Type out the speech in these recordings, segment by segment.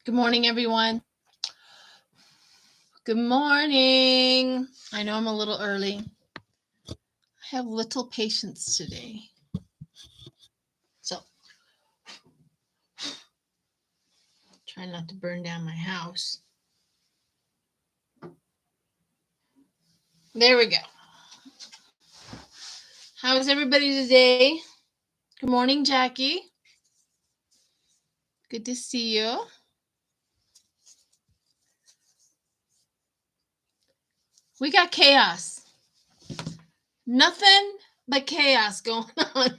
Good morning, everyone. Good morning. I know I'm a little early. I have little patience today. So, try not to burn down my house. There we go. How's everybody today? Good morning, Jackie. Good to see you. We got chaos. Nothing but chaos going on.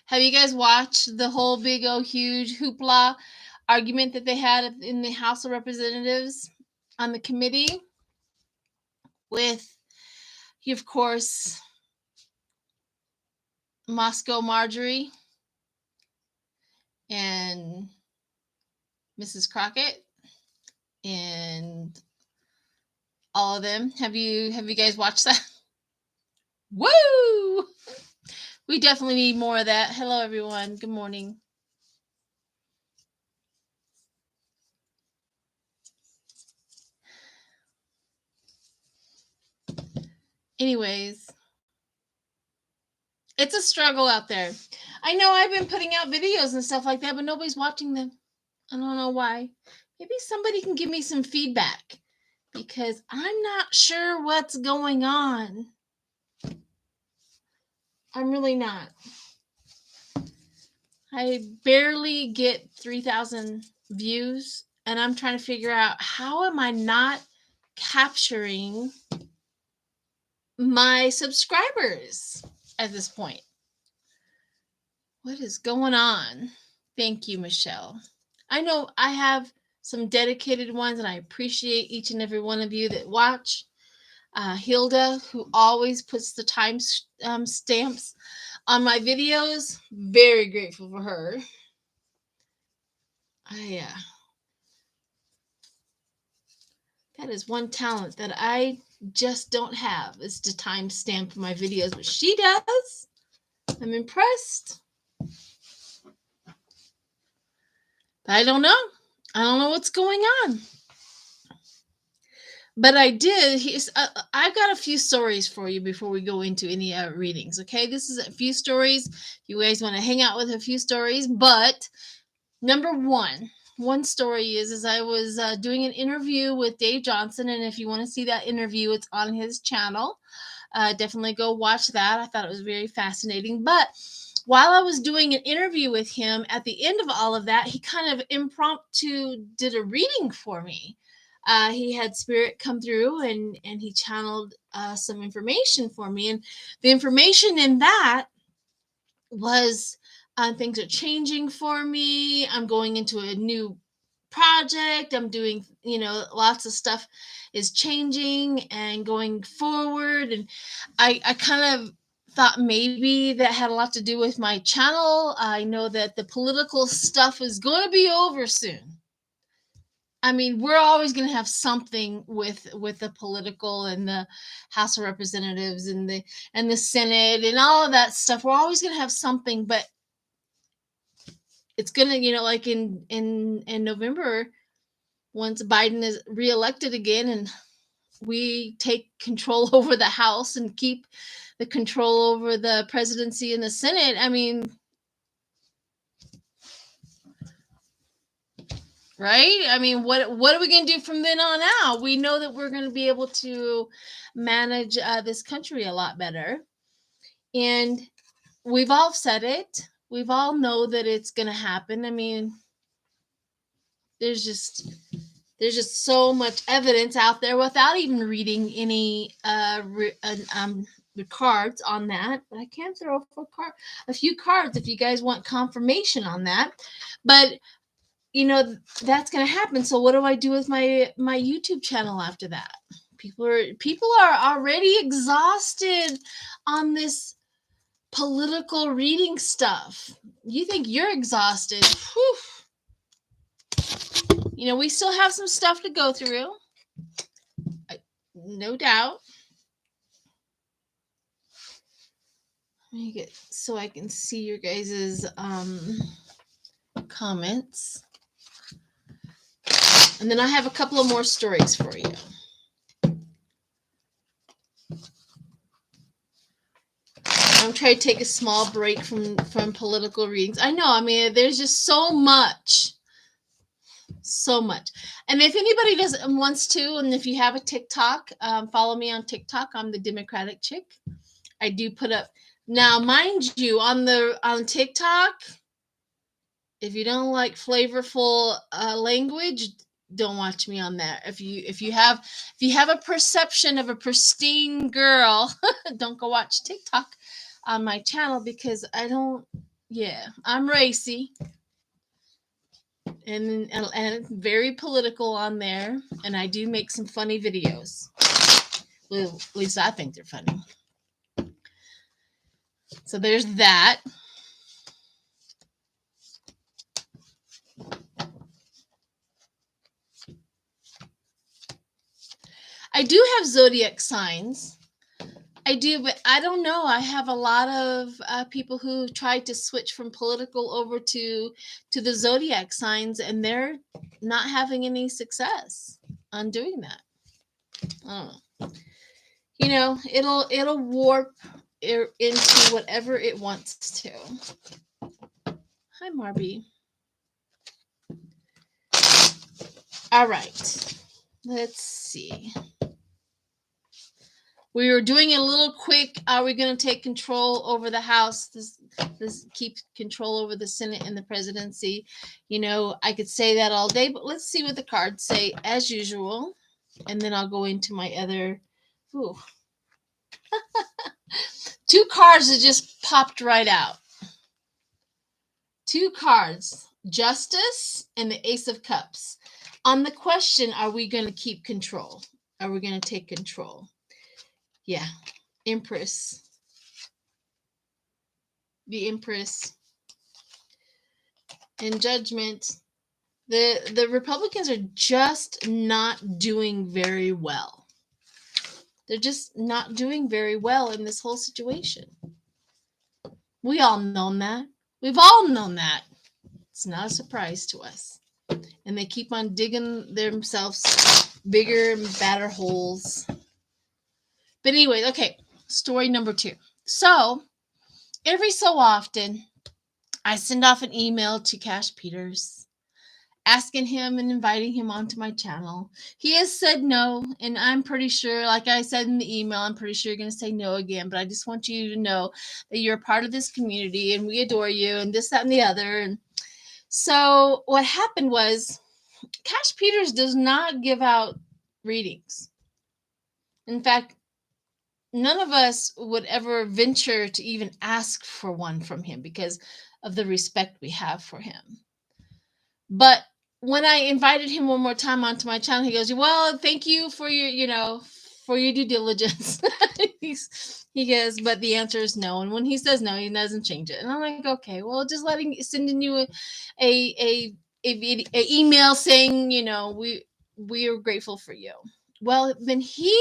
Have you guys watched the whole big old huge hoopla argument that they had in the House of Representatives on the committee with, of course, Moscow Marjorie and Mrs. Crockett and all of them? Have you guys watched that? Woo! We definitely need more of that. Hello, everyone. Good morning. Anyways, it's a struggle out there. I know I've been putting out videos and stuff like that, but nobody's watching them. I don't know why. Maybe somebody can give me some feedback because I'm not sure what's going on. I'm really not. I barely get 3,000 views, and I'm trying to figure out how am I not capturing my subscribers at this point. What is going on? Thank you, Michelle. I know I have some dedicated ones, and I appreciate each and every one of you that watch. Hilda, who always puts the time stamps on my videos, very grateful for her. That is one talent that I just don't have, is to time stamp my videos, but she does. I'm impressed. But I don't know. I don't know what's going on. But I did. I've got a few stories for you before we go into any readings. Okay, this is a few stories. You guys want to hang out with a few stories, but number one story is I was doing an interview with Dave Johnson, and if you want to see that interview, it's on his channel. Definitely go watch that. I thought it was very fascinating. But while I was doing an interview with him, at the end of all of that, he kind of impromptu did a reading for me. He had spirit come through and he channeled some information for me. And the information in that was things are changing for me. I'm going into a new project. I'm doing, lots of stuff is changing and going forward. And I kind of thought maybe that had a lot to do with my channel. I know that the political stuff is going to be over soon. I mean, we're always going to have something with the political and the House of Representatives and the Senate and all of that stuff. We're always going to have something, but it's going to, like in November, once Biden is reelected again and we take control over the House and keep the control over the presidency and the Senate, I mean, right? I mean, what are we going to do from then on out? We know that we're going to be able to manage this country a lot better. And we've all said it. We've all know that it's going to happen. I mean, there's just so much evidence out there without even reading any cards on that. But I can throw a few cards if you guys want confirmation on that. But that's going to happen. So what do I do with my YouTube channel after that? People are already exhausted on this political reading stuff. You think you're exhausted? Whew. We still have some stuff to go through. No doubt. Let me get so I can see your guys's comments. And then I have a couple of more stories for you. I'm trying to take a small break from political readings. I know, I mean, there's just so much. And if anybody wants to, and if you have a TikTok, follow me on TikTok. I'm the Democratic Chick. I do put up, now mind you, on TikTok, if you don't like flavorful language, don't watch me on there. If you have a perception of a pristine girl, don't go watch TikTok on my channel, because I'm racy and very political on there, and I do make some funny videos. Well, at least I think they're funny. So there's that. I do have zodiac signs. I do, but I don't know. I have a lot of people who tried to switch from political over to the zodiac signs, and they're not having any success on doing that. I don't know. You know, it'll warp into whatever it wants to. Hi, Marby. All right. Let's see. We were doing it a little quick. Are we going to take control over the House? This keep control over the Senate and the presidency. You know, I could say that all day, but let's see what the cards say as usual. And then I'll go into my other. Ooh. 2 cards that just popped right out. 2 cards, Justice and the Ace of Cups. On the question, are we going to keep control? Are we going to take control? Yeah, Empress. The Empress. And Judgment. The Republicans are just not doing very well. They're just not doing very well in this whole situation. We all know that. We've all known that. It's not a surprise to us. And they keep on digging themselves bigger and badder holes. But anyway, okay, story number 2. So, every so often, I send off an email to Cash Peters, asking him and inviting him onto my channel. He has said no, and I'm pretty sure, like I said in the email, I'm pretty sure you're going to say no again, but I just want you to know that you're a part of this community, and we adore you, and this, that, and the other. And so what happened was, Cash Peters does not give out readings. In fact, none of us would ever venture to even ask for one from him because of the respect we have for him. But when I invited him one more time onto my channel, he goes, well, thank you for your, for your due diligence. He goes, but the answer is no. And when he says no, he doesn't change it. And I'm like, okay, well, just sending you a email saying, we are grateful for you. Well, then he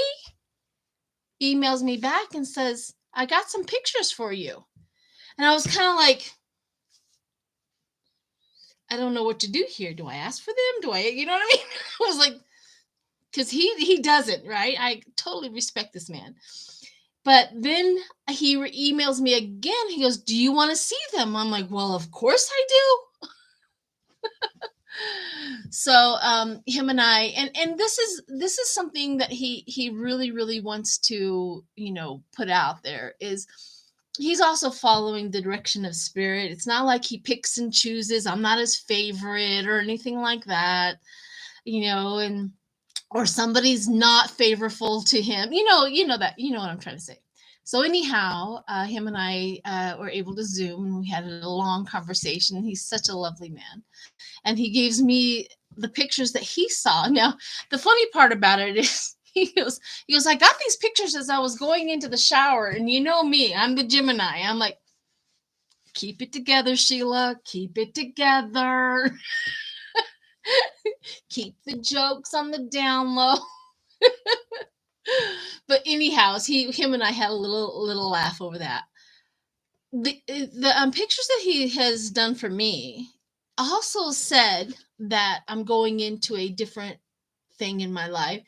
emails me back and says, I got some pictures for you. And I was kind of like, I don't know what to do here. Do I ask for them? Do I, you know what I mean? I was like, because he doesn't, right? I totally respect this man. But then he emails me again. He goes, do you want to see them? I'm like, well, of course I do. So him and I, and this is something that he really, really wants to, put out there, is he's also following the direction of spirit. It's not like he picks and chooses. I'm not his favorite or anything like that, or somebody's not favorable to him. You know what I'm trying to say. So anyhow, him and I were able to Zoom, and we had a long conversation. He's such a lovely man. And he gives me the pictures that he saw. Now, the funny part about it is he goes, I got these pictures as I was going into the shower. And you know me, I'm the Gemini. I'm like, keep it together, Sheila. Keep it together. Keep the jokes on the down low. But anyhow, him and I had a little laugh over that. The pictures that he has done for me, also said that I'm going into a different thing in my life.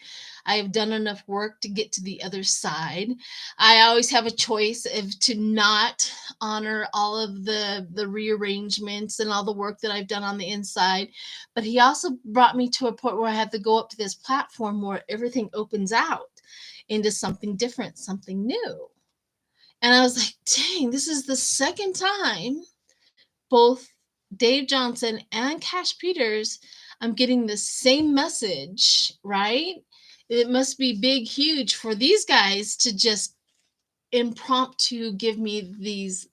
I have done enough work to get to the other side. I always have a choice of to not honor all of the rearrangements and all the work that I've done on the inside. But he also brought me to a point where I have to go up to this platform where everything opens out into something different, something new. And I was like, dang, this is the second time both Dave Johnson and Cash Peters, I'm getting the same message, right? It must be big, huge for these guys to just impromptu give me these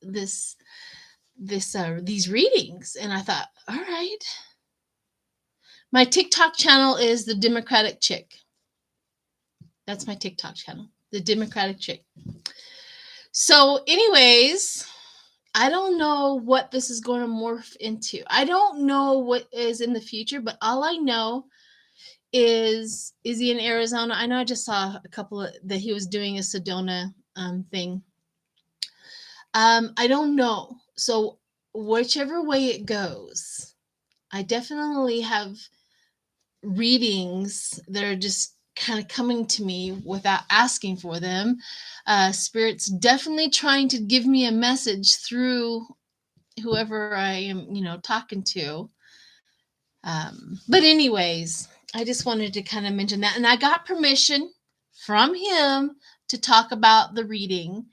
readings. And I thought, all right. My TikTok channel is the Democratic Chick. That's my TikTok channel, the Democratic Chick. So, anyways, I don't know what this is going to morph into. I don't know what is in the future, but all I know is he in Arizona? I know I just saw a couple of that he was doing a Sedona thing. I don't know. So whichever way it goes, I definitely have readings that are just kind of coming to me without asking for them. Spirit's definitely trying to give me a message through whoever I am, talking to. But anyways, I just wanted to kind of mention that. And I got permission from him to talk about the reading.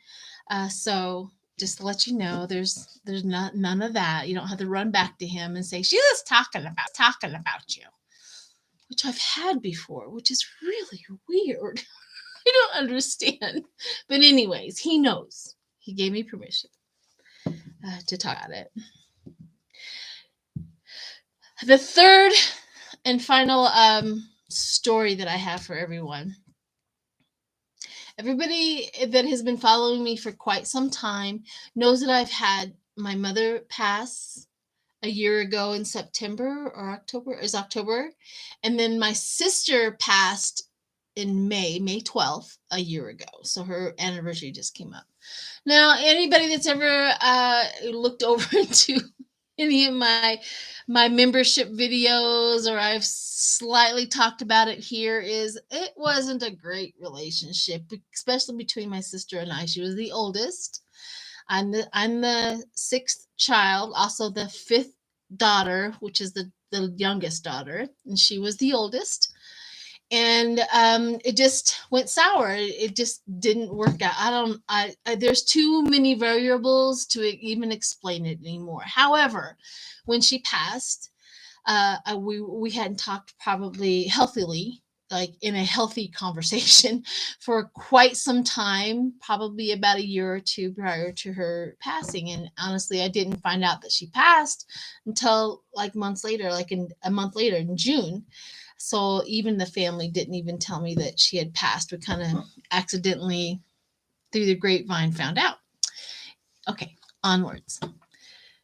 So just to let you know, there's none of that. You don't have to run back to him and say, she was talking about you, which I've had before, which is really weird. I don't understand. But anyways, he knows. He gave me permission to talk about it. The third and final story that I have for everyone. Everybody that has been following me for quite some time knows that I've had my mother pass a year ago in September or October. And then my sister passed in May 12th, a year ago. So her anniversary just came up. Now, anybody that's ever looked over into any of my membership videos, or I've slightly talked about it here, is it wasn't a great relationship, especially between my sister and I. She was the oldest. I'm the sixth child, also the fifth daughter, which is the youngest daughter, and she was the oldest. And it just went sour. It just didn't work out. There's too many variables to even explain it anymore. However, when she passed, we hadn't talked probably healthily, like in a healthy conversation, for quite some time, probably about a year or two prior to her passing. And honestly, I didn't find out that she passed until like months later, like a month later in June. So even the family didn't even tell me that she had passed. We kind of accidentally, through the grapevine, found out. Okay, onwards.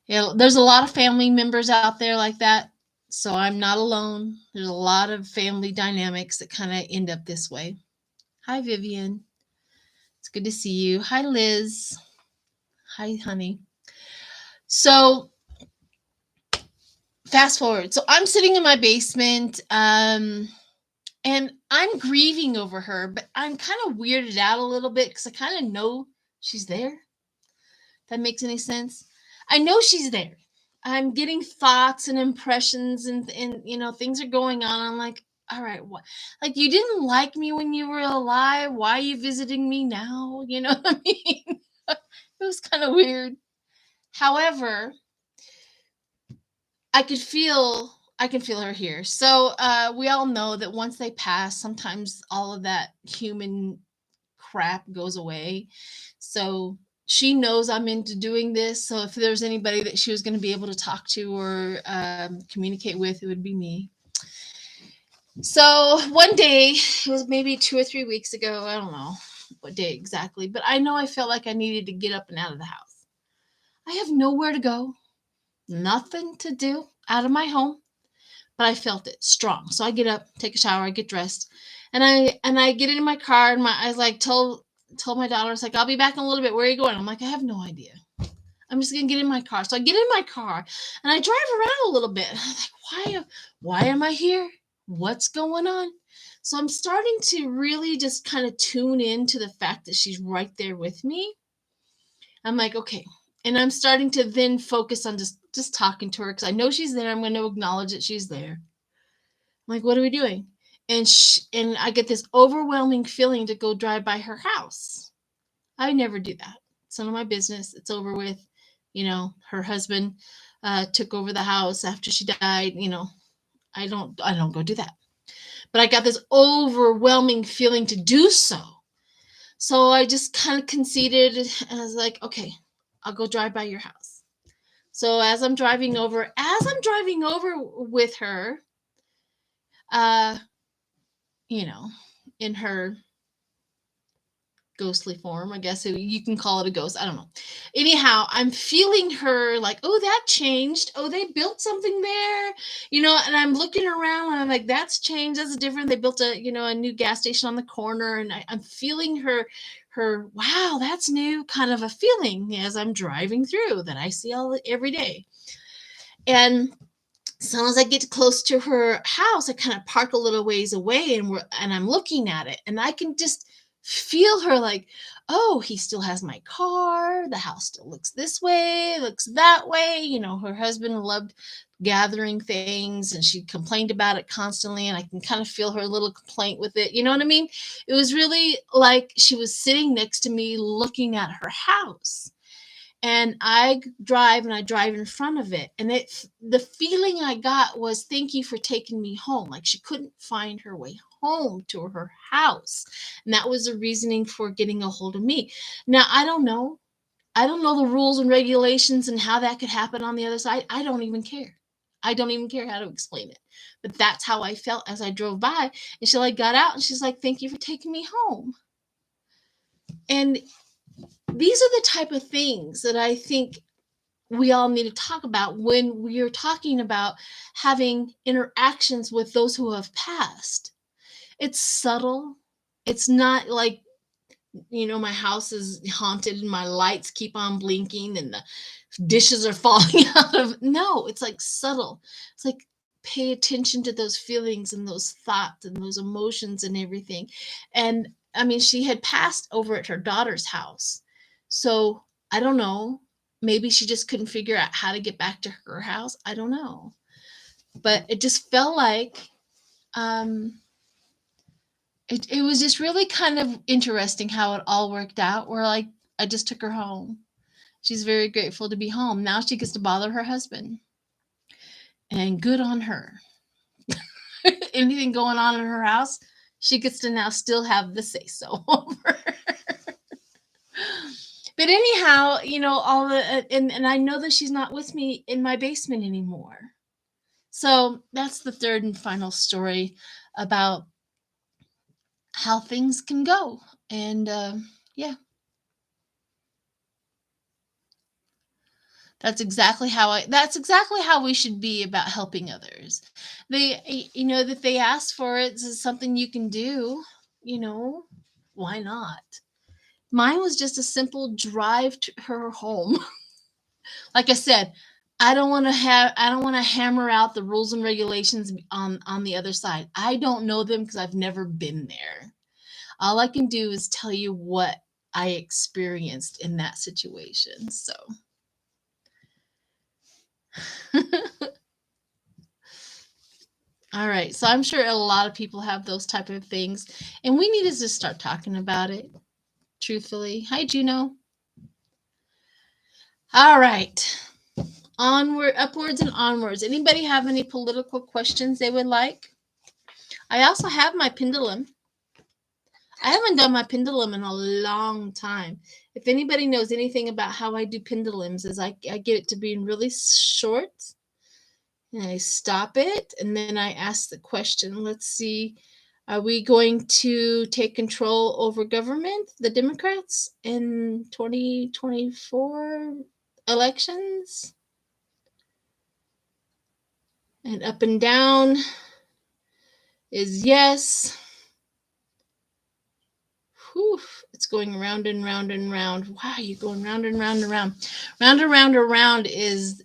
There's a lot of family members out there like that. So I'm not alone. There's a lot of family dynamics that kind of end up this way. Hi, Vivian. It's good to see you. Hi, Liz. Hi, honey. So fast forward. So I'm sitting in my basement, and I'm grieving over her, but I'm kind of weirded out a little bit because I kind of know she's there. If that makes any sense. I know she's there. I'm getting thoughts and impressions, and things are going on. I'm like, all right, what? Like, you didn't like me when you were alive. Why are you visiting me now? You know what I mean? It was kind of weird. However, I can feel her here. So we all know that once they pass, sometimes all of that human crap goes away. So she knows I'm into doing this. So if there's anybody that she was going to be able to talk to or communicate with, it would be me. So one day, it was maybe 2 or 3 weeks ago. I don't know what day exactly, but I know I felt like I needed to get up and out of the house. I have nowhere to go, nothing to do out of my home, but I felt it strong. So I get up, take a shower, I get dressed, and I get in my car, and I was like, told my daughter, I was like, I'll be back in a little bit. Where are you going? I'm like, I have no idea. I'm just going to get in my car. So I get in my car and I drive around a little bit. And I'm like, why am I here? What's going on? So I'm starting to really just kind of tune into the fact that she's right there with me. I'm like, okay. And I'm starting to then focus on just talking to her because I know she's there. I'm going to acknowledge that she's there. I'm like, what are we doing? And I get this overwhelming feeling to go drive by her house. I never do that. It's none of my business. It's over with. Her husband took over the house after she died. I don't go do that. But I got this overwhelming feeling to do so. So I just kind of conceded and I was like, okay, I'll go drive by your house. So as I'm driving over with her, in her ghostly form, I guess you can call it a ghost. I don't know. Anyhow, I'm feeling her like, oh, that changed. Oh, they built something there, and I'm looking around and I'm like, that's changed. That's different. They built a new gas station on the corner. And I'm feeling her, wow, that's new kind of a feeling as I'm driving through that I see every day. And as soon as I get close to her house, I kind of park a little ways away and I'm looking at it and I can just feel her like, oh, he still has my car. The house still looks this way, looks that way. Her husband loved gathering things and she complained about it constantly. And I can kind of feel her little complaint with it. You know what I mean? It was really like she was sitting next to me looking at her house. And I drive in front of it. And the feeling I got was, thank you for taking me home. Like she couldn't find her way home to her house. And that was the reasoning for getting a hold of me. Now, I don't know the rules and regulations and how that could happen on the other side. I don't even care. I don't even care how to explain it. But that's how I felt as I drove by. And she got out and she's like, thank you for taking me home. And these are the type of things that I think we all need to talk about when we are talking about having interactions with those who have passed. It's subtle. It's not like, my house is haunted and my lights keep on blinking and the dishes are falling out of. No, it's like subtle. It's like, pay attention to those feelings and those thoughts and those emotions and everything. And I mean, she had passed over at her daughter's house. So I don't know. Maybe she just couldn't figure out how to get back to her house. I don't know. But it just felt like it was just really kind of interesting how it all worked out, where I just took her home. She's very grateful to be home. Now she gets to bother her husband. And good on her. Anything going on in her house, she gets to now still have the say-so over. But anyhow, all the and I know that she's not with me in my basement anymore. So that's the third and final story about how things can go. And yeah, that's exactly how we should be about helping others. That they ask for it, is something you can do. Why not? Mine was just a simple drive to her home. Like I said, I don't want to hammer out the rules and regulations on the other side. I don't know them because I've never been there. All I can do is tell you what I experienced in that situation. So all right. So I'm sure a lot of people have those type of things, and we need to just start talking about it truthfully. Hi, Juno. All right. Onward, upwards, and onwards. Anybody have any political questions they would like? I also have my pendulum. I haven't done my pendulum in a long time. If anybody knows anything about how I do pendulums, is I get it to be really short, and I stop it, and then I ask the question. Let's see. Are we going to take control over government, the Democrats, in 2024 elections? And up and down is yes. Whew, It's going round and round and round. Wow, you're going round and round and round. Round and round and round is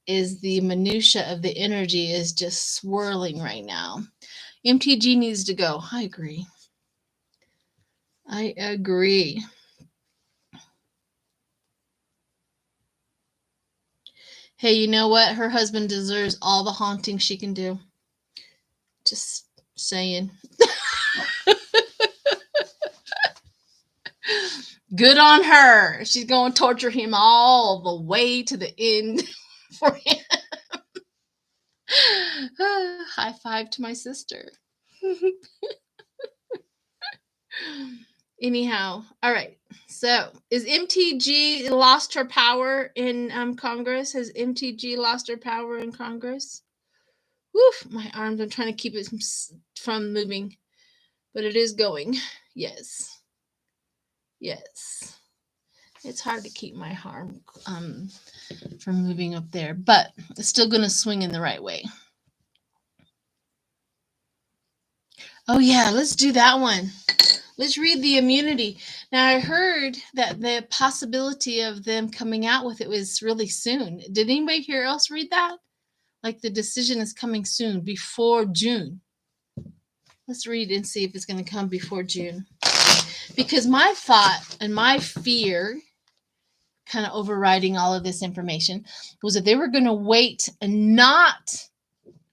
the minutia of the energy is just swirling right now. MTG needs to go. I agree. I agree. Hey, you know what? Her husband deserves all the haunting she can do. Just saying. Good on her. She's going to torture him all the way to the end for him. High five to my sister. Anyhow, all right. So, is MTG lost her power in Congress? Has MTG lost her power in Congress? Woof, my arms. I'm trying to keep it from moving, but it is going. Yes. Yes. It's hard to keep my arm from moving up there, but it's still going to swing in the right way. Oh, yeah, let's do that one. Let's read the immunity. Now, I heard that the possibility of them coming out with it was really soon. Did anybody here else read that? Like the decision is coming soon, before June. Let's read and see if it's going to come before June. Because my thought and my fear, kind of overriding all of this information, was that they were going to wait and not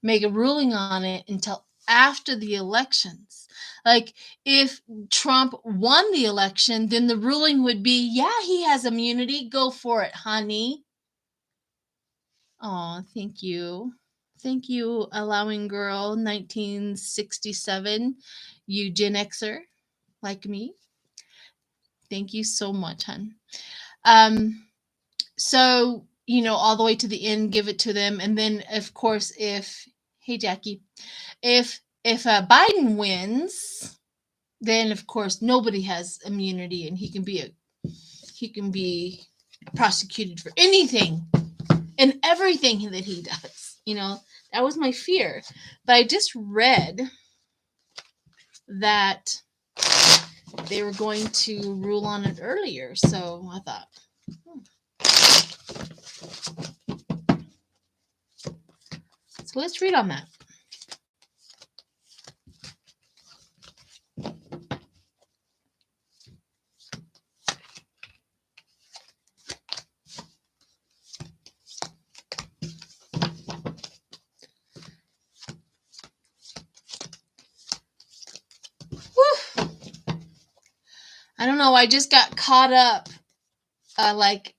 make a ruling on it until after the elections. Like, if Trump won the election, then the ruling would be, yeah, he has immunity. Go for it, honey. Oh, thank you. Thank you, Allowing Girl 1967, you Gen Xer like me. Thank you so much, hon. So, all the way to the end, give it to them. And then, of course, hey, Jackie, if Biden wins, then of course nobody has immunity, and he can be prosecuted for anything and everything that he does. That was my fear. But I just read that they were going to rule on it earlier, so I thought, So let's read on that. Woo. I don't know. I just got caught up, like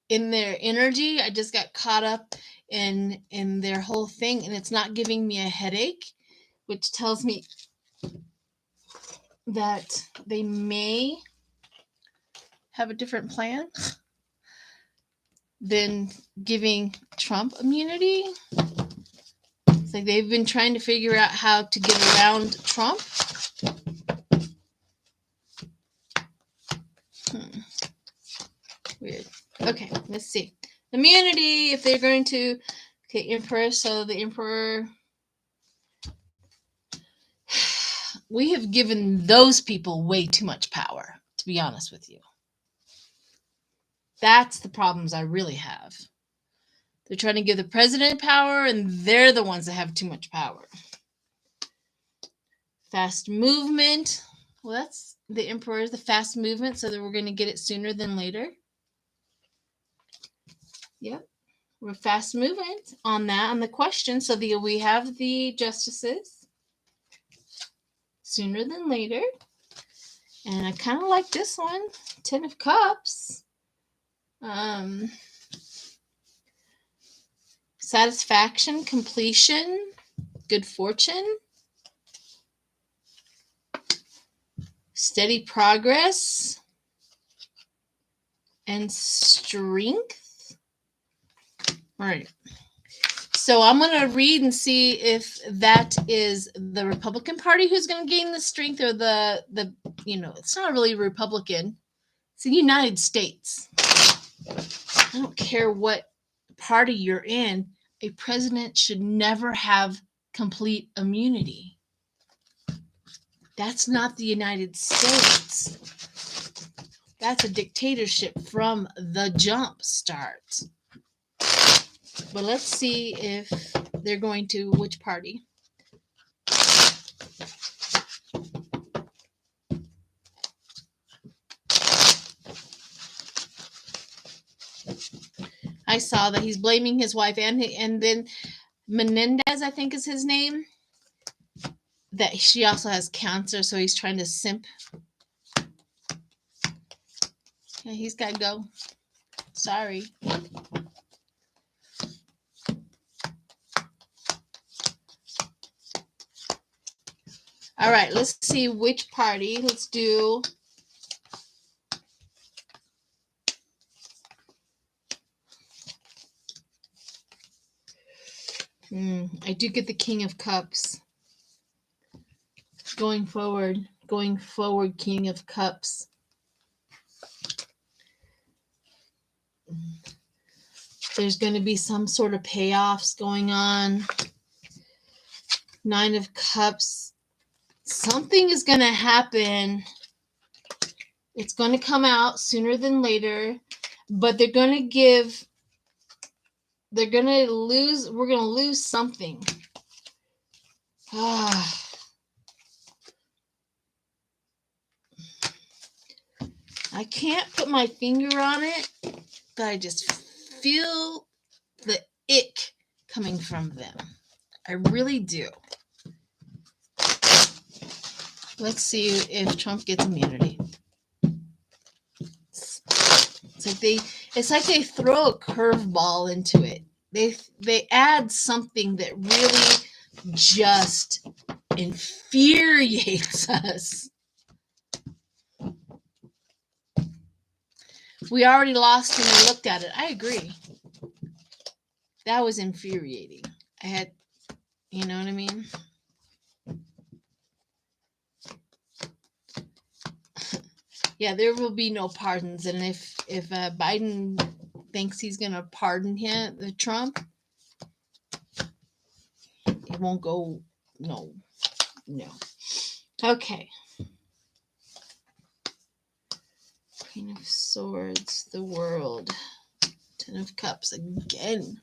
in their energy. I just got caught up in their whole thing, and it's not giving me a headache, which tells me that they may have a different plan than giving Trump immunity. It's like they've been trying to figure out how to get around Trump. Weird. Okay, let's see. Immunity, if they're going to... Okay, Emperor. So the Emperor... We have given those people way too much power, to be honest with you. That's the problems I really have. They're trying to give the president power, and they're the ones that have too much power. Fast movement. Well, that's the Emperor, the fast movement, so that we're going to get it sooner than later. Yep. We're fast movement on that, on the question. So we have the justices sooner than later. And I kind of like this one, 10 of Cups. Satisfaction, completion, good fortune, steady progress, and strength. All right. So I'm going to read and see if that is the Republican Party who's going to gain the strength, or the it's not really Republican. It's the United States. I don't care what party you're in. A president should never have complete immunity. That's not the United States. That's a dictatorship from the jump start. But let's see if they're going to which party. I saw that he's blaming his wife and then Menendez, I think is his name, that she also has cancer, so he's trying to simp. Yeah, he's got to go. Sorry. All right, let's see which party. Let's do... I do get the King of Cups. Going forward, King of Cups. There's going to be some sort of payoffs going on. 9 of Cups. Something is going to happen. It's going to come out sooner than later, but we're going to lose something. I can't put my finger on it, but I just feel the ick coming from them. I really do. Let's see if Trump gets immunity. It's like they throw a curveball into it. They add something that really just infuriates us. We already lost when I looked at it. I agree. That was infuriating. You know what I mean? Yeah, there will be no pardons. And if Biden thinks he's going to pardon Trump, it won't go. No. Okay. Queen of Swords, the World. 10 of Cups again.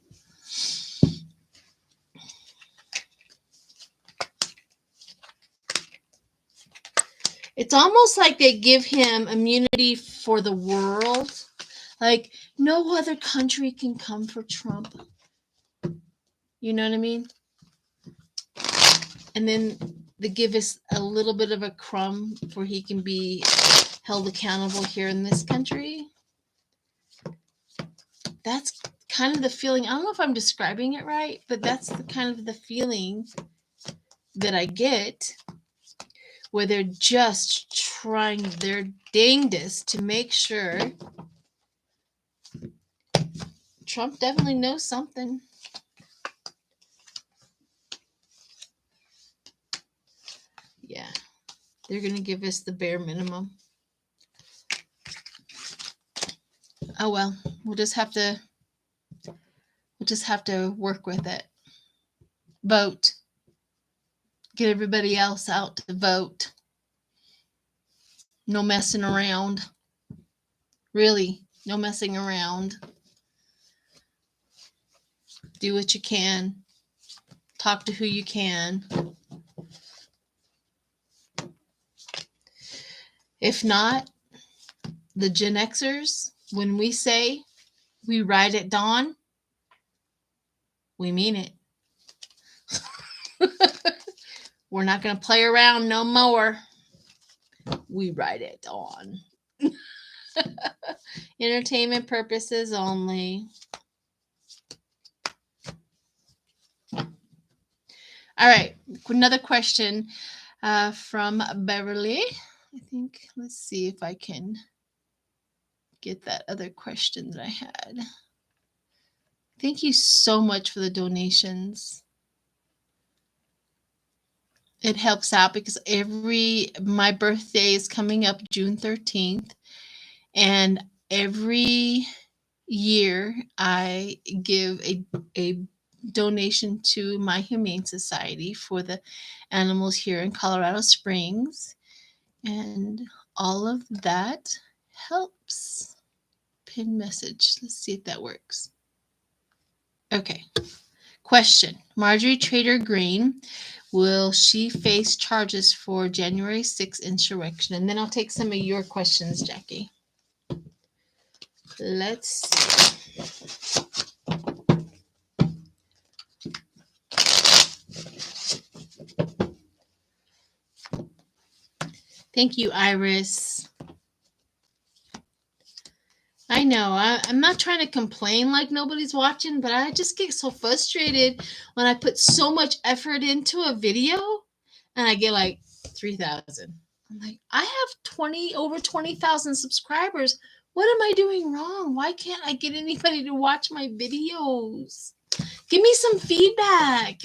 It's almost like they give him immunity for the world. Like, no other country can come for Trump. You know what I mean? And then they give us a little bit of a crumb where he can be held accountable here in this country. That's kind of the feeling. I don't know if I'm describing it right, but that's the kind of the feeling that I get, where they're just trying their dangest to make sure Trump definitely knows something. Yeah, they're going to give us the bare minimum. Oh well, we'll just have to work with it. Vote. Get everybody else out to vote. No messing around. Really, no messing around. Do what you can. Talk to who you can. If not, the Gen Xers, when we say we ride at dawn, we mean it. We're not going to play around no more. We ride at dawn. Entertainment purposes only. All right. Another question from Beverly. I think, let's see if I can get that other question that I had. Thank you so much for the donations. It helps out because my birthday is coming up June 13th. And every year I give a donation to my Humane Society for the animals here in Colorado Springs. And all of that helps. Pin message. Let's see if that works. Okay. Question. Marjorie Taylor Greene, will she face charges for January 6th insurrection? And then I'll take some of your questions, Jackie. Let's see. Thank you, Iris. I know. I'm not trying to complain like nobody's watching, but I just get so frustrated when I put so much effort into a video and I get like 3,000. I'm like, I have over 20,000 subscribers. What am I doing wrong? Why can't I get anybody to watch my videos? Give me some feedback.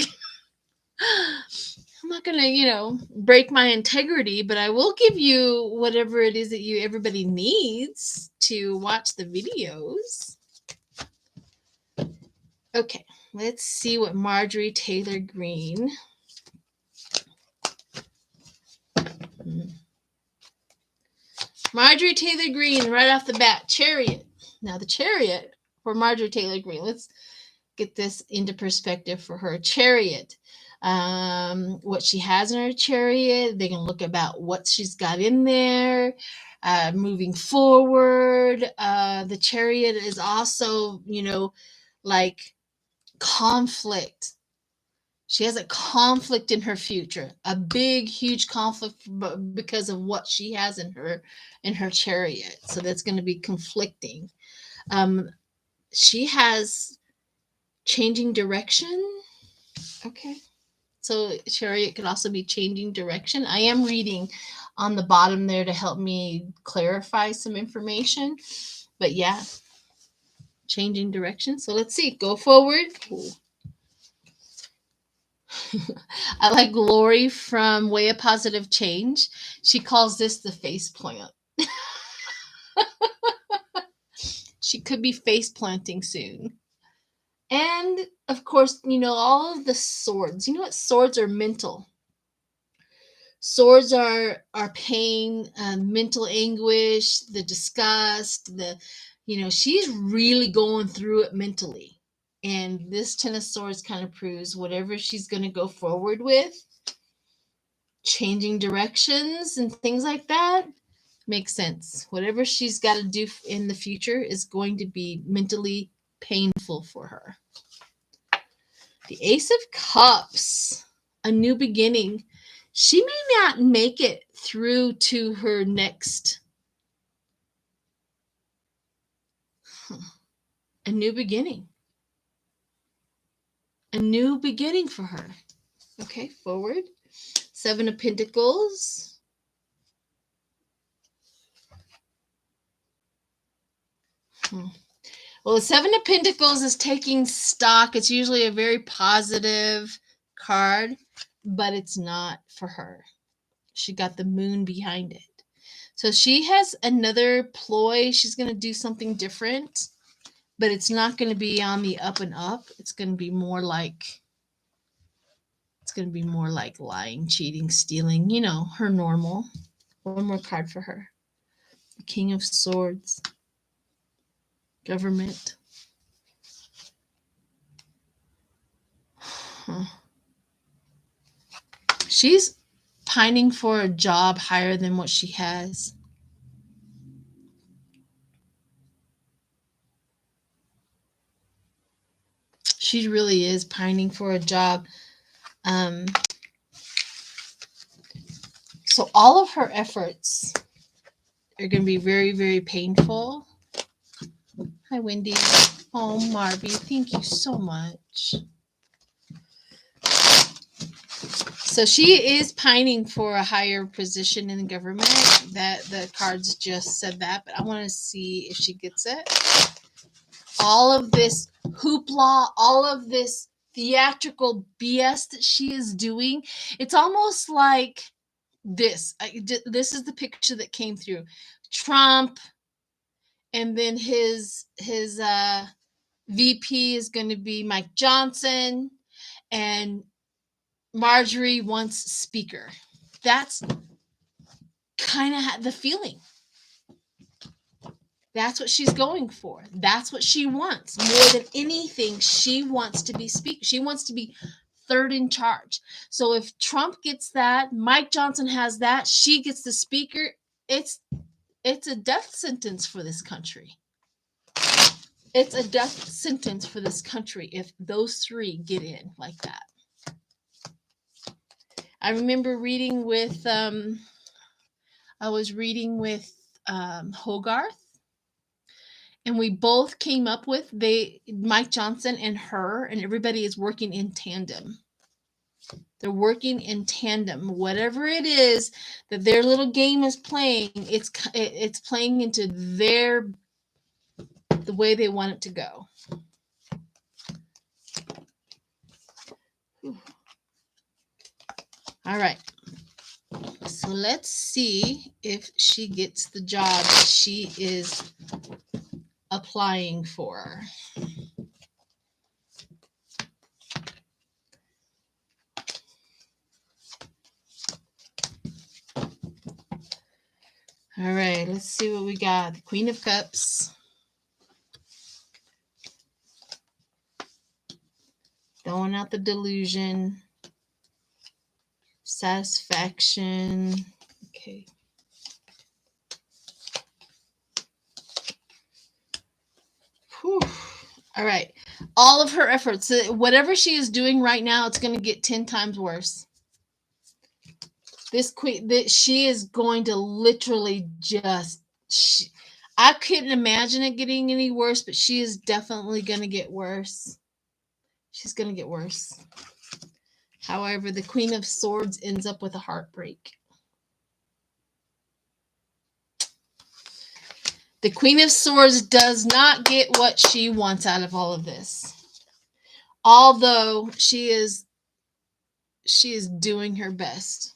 I'm not gonna, break my integrity, but I will give you whatever it is that everybody needs to watch the videos. Okay, let's see what Marjorie Taylor Greene. Marjorie Taylor Greene, right off the bat, Chariot. Now the Chariot for Marjorie Taylor Greene. Let's get this into perspective for her. Chariot. What she has in her chariot. They can look about what she's got in there. Moving forward, the Chariot is also, like conflict. She has a conflict in her future, a big, huge conflict because of what she has in her chariot. So that's going to be conflicting. She has changing direction. Okay. So chariot could also be changing direction. I am reading on the bottom there to help me clarify some information. But yeah, changing direction. So let's see. Go forward. Ooh. I like Lori from Way of Positive Change. She calls this the face plant. She could be face planting soon. And of course, all of the swords. You know what? Swords are mental. Swords are pain, mental anguish, the disgust, she's really going through it mentally. And this Ten of Swords kind of proves whatever she's going to go forward with, changing directions and things like that, makes sense. Whatever she's got to do in the future is going to be mentally painful for her. The Ace of Cups, a new beginning. She may not make it through to her next. A new beginning. A new beginning for her. Okay, forward. Seven of Pentacles. Well, the Seven of Pentacles is taking stock. It's usually a very positive card, but it's not for her. She got the Moon behind it. So she has another ploy. She's going to do something different, but it's not going to be on the up and up. It's going to be more like lying, cheating, stealing, her normal. One more card for her. The King of Swords. Government. She's pining for a job higher than what she has. She really is pining for a job. So all of her efforts are going to be very, very painful. Hi, Wendy. Oh, Marby, thank you so much. So she is pining for a higher position in the government. That the cards just said that, but I want to see if she gets it. All of this hoopla, all of this theatrical BS that she is doing, it's almost like this. This is the picture that came through. Trump, and then his VP is going to be Mike Johnson, and Marjorie wants speaker. That's kind of the feeling. That's what she's going for. That's what she wants. More than anything, she wants to be speaker. She wants to be third in charge. So if Trump gets that, Mike Johnson has that, she gets the speaker, it's a death sentence for this country. It's a death sentence for this country if those three get in like that. I remember reading with Hogarth, and we both came up with Mike Johnson and her, and everybody is working in tandem. They're working in tandem. Whatever it is that their little game is playing, it's playing into the way they want it to go. All right. So let's see if she gets the job she is applying for. All right, let's see what we got. The Queen of Cups. Throwing out the delusion. Satisfaction. Okay. Whew. All right. All of her efforts, whatever she is doing right now, it's going to get 10 times worse. This queen, she is going to literally just... I couldn't imagine it getting any worse, but she is definitely going to get worse. She's going to get worse. However, the Queen of Swords ends up with a heartbreak. The Queen of Swords does not get what she wants out of all of this. Although she is doing her best.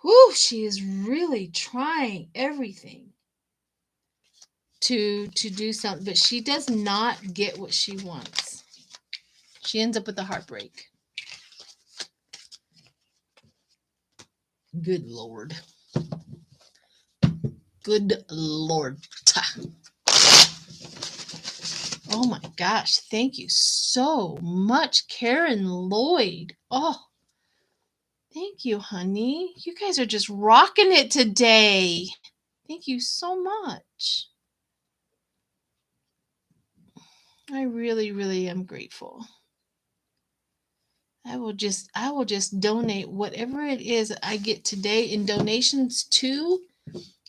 Whew, she is really trying everything to do something, but she does not get what she wants. She ends up with a heartbreak. Good Lord. Good Lord. Oh my gosh. Thank you so much, Karen Lloyd. Oh, thank you, honey. You guys are just rocking it today. Thank you so much. I really, really am grateful. I will just donate whatever it is I get today in donations to,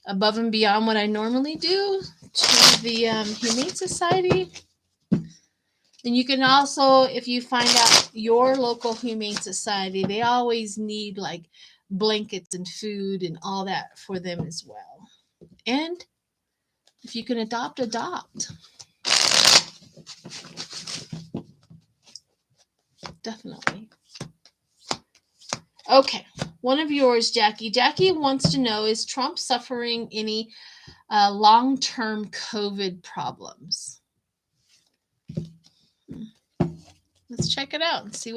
above and beyond what I normally do, to the Humane Society. And you can also, if you find out your local Humane Society, they always need like blankets and food and all that for them as well. And if you can adopt. Definitely. Okay. One of yours, Jackie. Jackie wants to know, is Trump suffering any long-term COVID problems? Let's check it out and see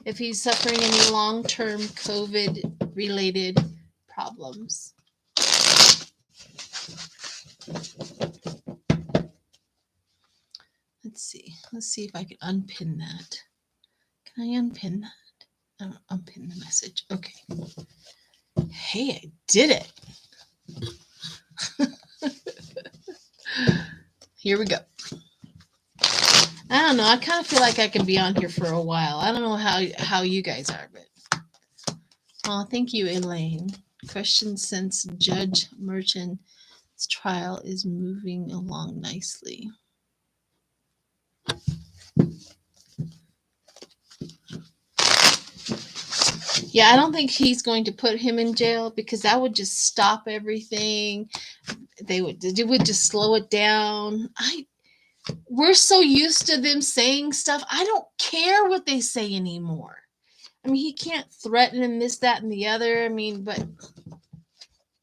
if he's suffering any long-term COVID-related problems. Let's see. Let's see if I can unpin that. Can I unpin that? Unpin the message. Okay. Hey, I did it. Here we go. I don't know. I kind of feel like I can be on here for a while. I don't know how you guys are, but oh, thank you, Elaine. Question since Judge Merchant's trial is moving along nicely. Yeah, I don't think he's going to put him in jail because that would just stop everything. It would just slow it down. We're so used to them saying stuff. I don't care what they say anymore. I mean, he can't threaten and this, that, and the other. I mean, but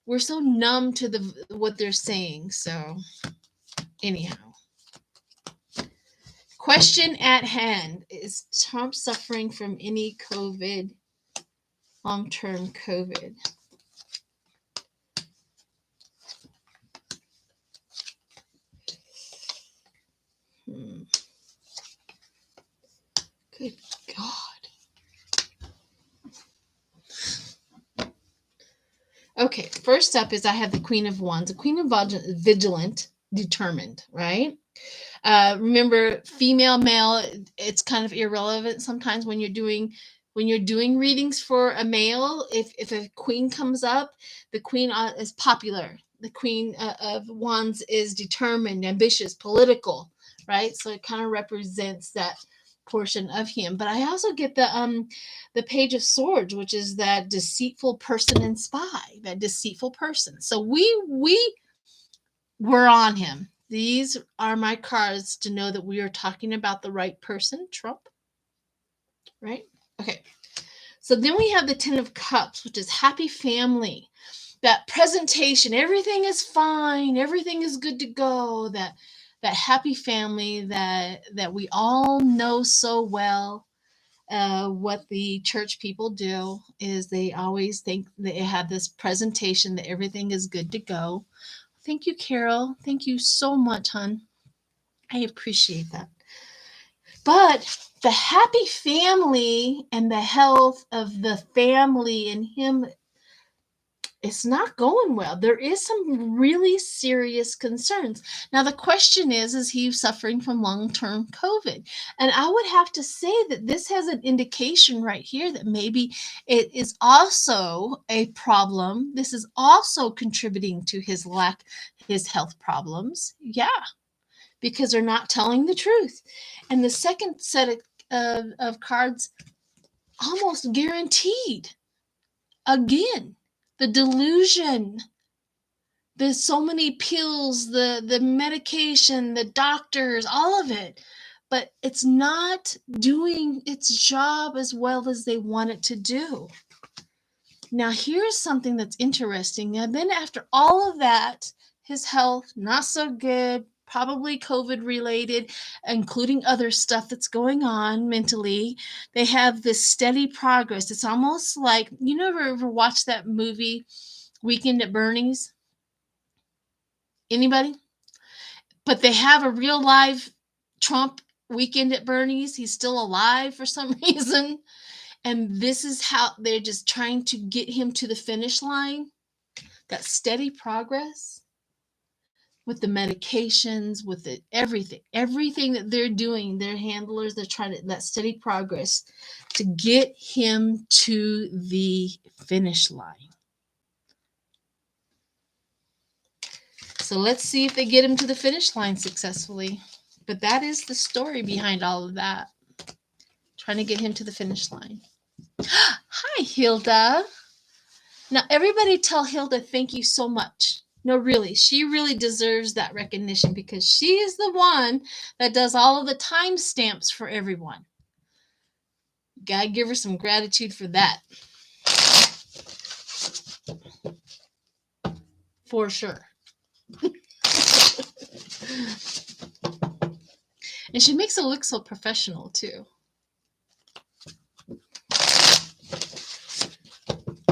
we're so numb to what they're saying. So anyhow. Question at hand. Is Trump suffering from any COVID, long-term COVID? Good God. Okay, first up is I have the Queen of Wands. The Queen of Wands is vigilant, determined, right? Remember, female, male, it's kind of irrelevant sometimes when you're doing readings for a male. If a queen comes up, the queen is popular. The Queen of Wands is determined, ambitious, political, right? So it kind of represents that portion of him. But I also get the Page of Swords, which is that deceitful person and spy, that deceitful person. So we're on him. These are my cards to know that we are talking about the right person, Trump. Right? Okay. So then we have the Ten of Cups, which is happy family. That presentation, everything is fine, everything is good to go. That happy family that we all know so well. What the church people do is they always think they have this presentation that everything is good to go. Thank you, Carol. Thank you so much, hon. I appreciate that. But the happy family and the health of the family and him, it's not going well. There is some really serious concerns. Now, the question is he suffering from long-term COVID? And I would have to say that this has an indication right here that maybe it is also a problem. This is also contributing to his health problems. Yeah, because they're not telling the truth. And the second set of cards, almost guaranteed. Again, the delusion, there's so many pills, the medication, the doctors, all of it, but it's not doing its job as well as they want it to do. Now, here's something that's interesting. And then after all of that, his health, not so good, probably COVID related, including other stuff that's going on mentally. They have this steady progress. It's almost like, you never ever watched that movie, Weekend at Bernie's? Anybody? But they have a real live Trump Weekend at Bernie's. He's still alive for some reason. And this is how they're just trying to get him to the finish line. That steady progress with the medications, with the everything that they're doing, their handlers, they're trying to, that steady progress to get him to the finish line. So let's see if they get him to the finish line successfully. But that is the story behind all of that. Trying to get him to the finish line. Hi, Hilda. Now, everybody tell Hilda thank you so much. No, really, she really deserves that recognition because she is the one that does all of the timestamps for everyone. Gotta give her some gratitude for that. For sure. And she makes it look so professional, too.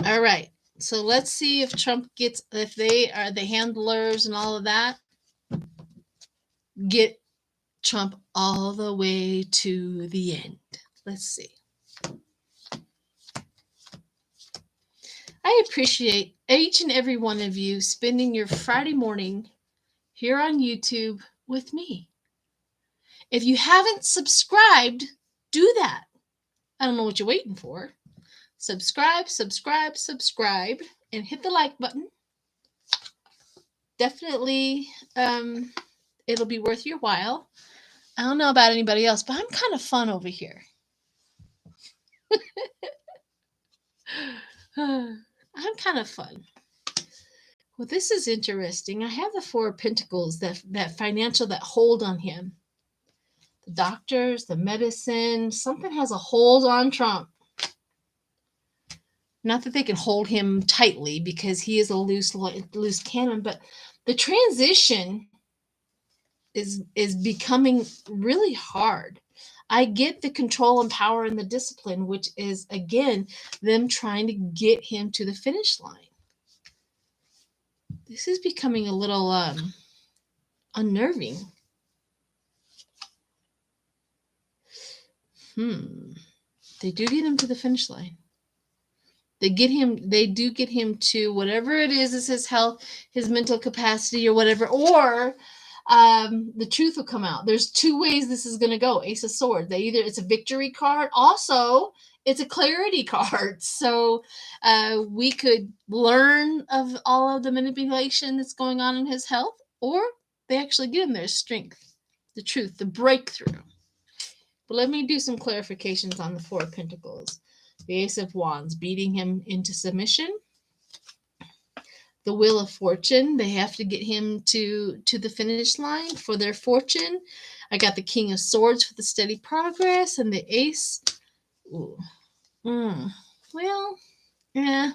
All right. So let's see if Trump gets, if they are the handlers and all of that, get Trump all the way to the end. Let's see. I appreciate each and every one of you spending your Friday morning here on YouTube with me. If you haven't subscribed, do that. I don't know what you're waiting for. Subscribe, and hit the like button. Definitely, it'll be worth your while. I don't know about anybody else, but I'm kind of fun over here. I'm kind of fun. Well, this is interesting. I have the Four of Pentacles, that financial, that hold on him. The doctors, the medicine, something has a hold on Trump. Not that they can hold him tightly because he is a loose cannon, but the transition is becoming really hard. I get the control and power and the discipline, which is, again, them trying to get him to the finish line. This is becoming a little unnerving. They do get him to the finish line. They do get him to whatever it is his health, his mental capacity, or whatever, or the truth will come out. There's two ways this is going to go. Ace of Swords. It's a victory card. Also, it's a clarity card. So we could learn of all of the manipulation that's going on in his health, or they actually get him their strength, the truth, the breakthrough. But let me do some clarifications on the Four of Pentacles. The Ace of Wands, beating him into submission. The Wheel of Fortune, they have to get him to the finish line for their fortune. I got the King of Swords for the steady progress, and the Ace. Ooh. Well, yeah.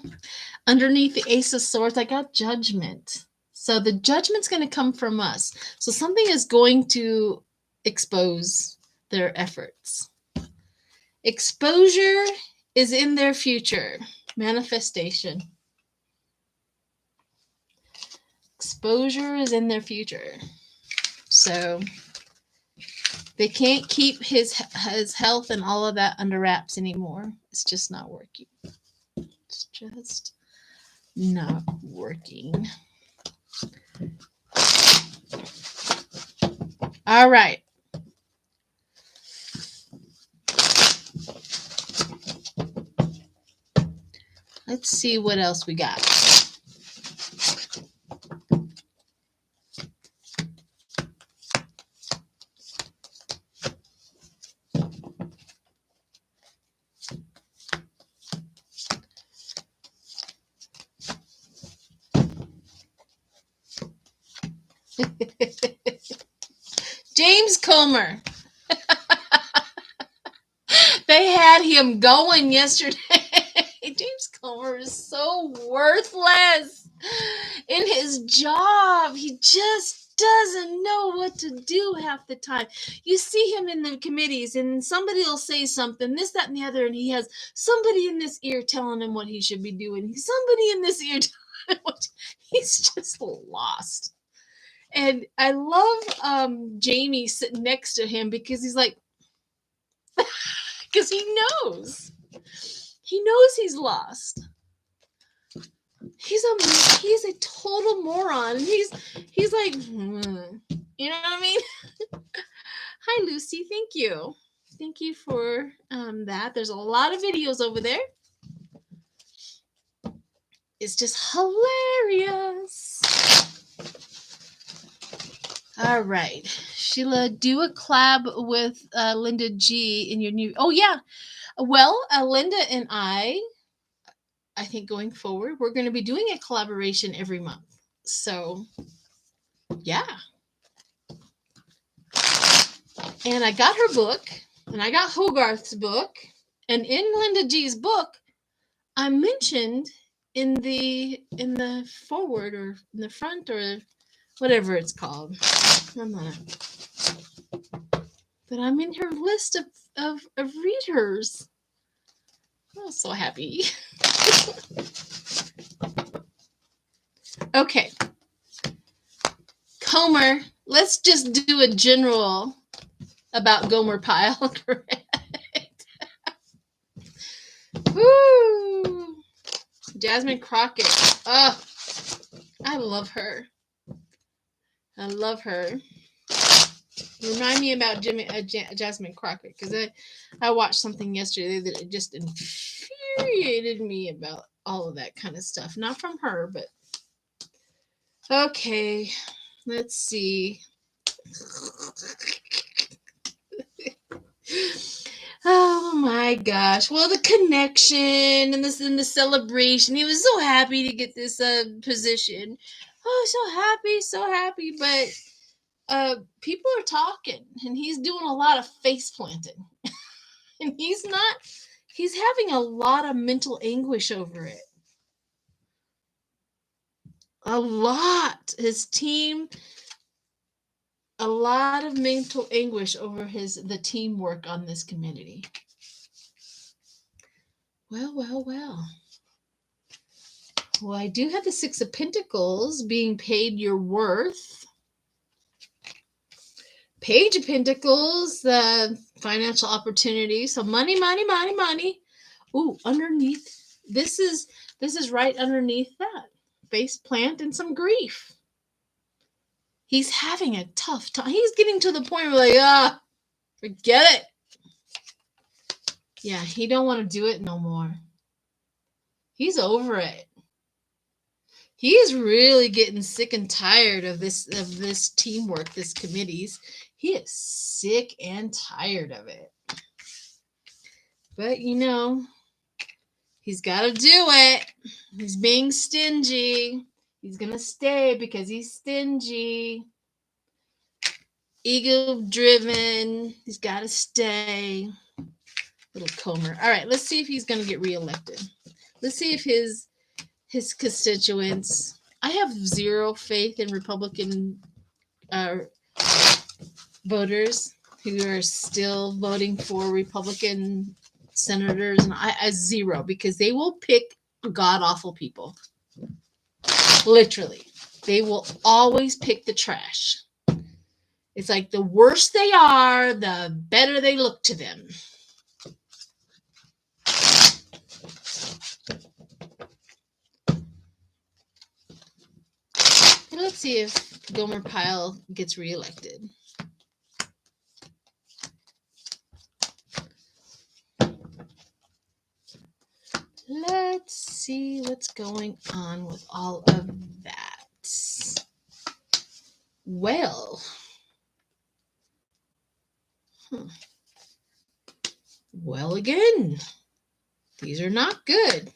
Underneath the Ace of Swords, I got Judgment. So the judgment's going to come from us. So something is going to expose their efforts. Exposure is in their future. Manifestation. Exposure is in their future. So they can't keep his health and all of that under wraps anymore. It's just not working. It's just not working. All right. Let's see what else we got. James Comer. They had him going yesterday. James Comer is so worthless in his job. He just doesn't know what to do half the time. You see him in the committees and somebody will say something, this, that, and the other, and he has somebody in this ear telling him what he should be doing. Somebody in this ear telling him what he's just lost. And I love Jamie sitting next to him because he's like, because he knows he's lost. He's a total moron. And he's like, you know what I mean? Hi, Lucy. Thank you for that. There's a lot of videos over there. It's just hilarious. All right, Sheila, do a collab with Linda G in your new. Oh yeah, well, Linda and I think going forward, we're going to be doing a collaboration every month. So, yeah. And I got her book, and I got Hogarth's book, and in Linda G's book, I mentioned in the forward or in the front or whatever it's called. But I'm in her list of readers. I'm so happy. Okay. Comer, let's just do a general about Gomer Pyle, correct? Woo! Jasmine Crockett. Oh, I love her. I love her. Remind me about Jasmine Crockett, because I watched something yesterday that it just infuriated me about all of that kind of stuff. Not from her, but okay. Let's see. Oh my gosh. Well, the connection and the celebration. He was so happy to get this position. Oh, so happy. But people are talking, and he's doing a lot of face planting. And he's having a lot of mental anguish over it. A lot. His team, a lot of mental anguish over the teamwork on this community. Well. Well, I do have the Six of Pentacles, being paid your worth. Page of Pentacles, the financial opportunity. So money, money, money, money. Ooh, underneath. This is right underneath that. Face plant and some grief. He's having a tough time. He's getting to the point where forget it. Yeah, he don't want to do it no more. He's over it. He's really getting sick and tired of this teamwork, this committees. He is sick and tired of it. But he's got to do it. He's being stingy. He's going to stay because he's stingy. Ego driven. He's got to stay. Little Comer. All right, let's see if he's going to get reelected. Let's see if his constituents. I have zero faith in Republican voters who are still voting for Republican senators, and I zero, because they will pick god-awful people. Literally. They will always pick the trash. It's like the worse they are, the better they look to them. Let's see if Gomer Pyle gets reelected. Let's see what's going on with all of that. Well, well, again, these are not good.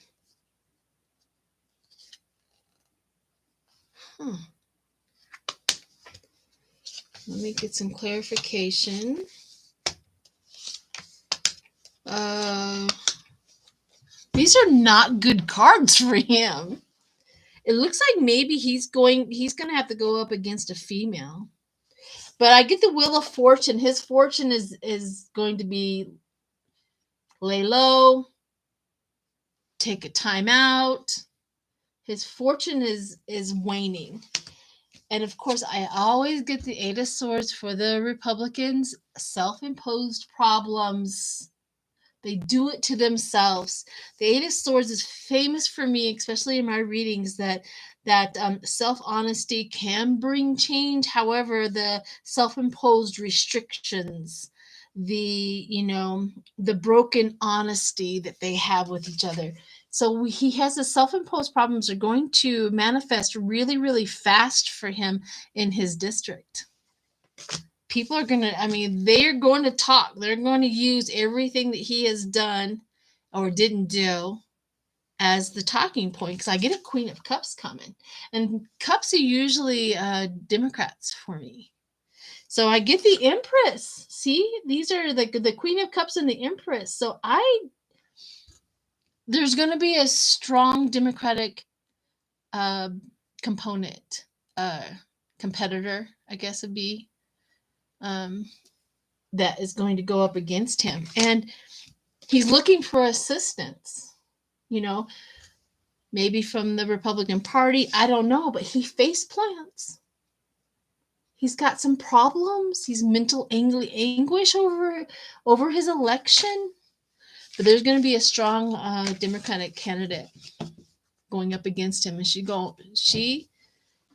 Let me get some clarification. These are not good cards for him. It looks like maybe he's going to have to go up against a female. But I get the Wheel of Fortune. His fortune is going to be lay low, take a time out. His fortune is waning. And of course, I always get the Eight of Swords for the Republicans. Self-imposed problems. They do it to themselves. The Eight of Swords is famous for me, especially in my readings, that self-honesty can bring change. However, the self-imposed restrictions, the broken honesty that they have with each other. So he has the self-imposed problems are going to manifest really, really fast for him in his district. People are they're going to talk. They're going to use everything that he has done or didn't do as the talking point. Because I get a Queen of Cups coming. And Cups are usually Democrats for me. So I get the Empress. See, these are the Queen of Cups and the Empress. So there's going to be a strong Democratic component, competitor, I guess would be, that is going to go up against him. And he's looking for assistance, maybe from the Republican Party. I don't know, but he face plants. He's got some problems. He's mental anguish over his election. But there's going to be a strong Democratic candidate going up against him, and she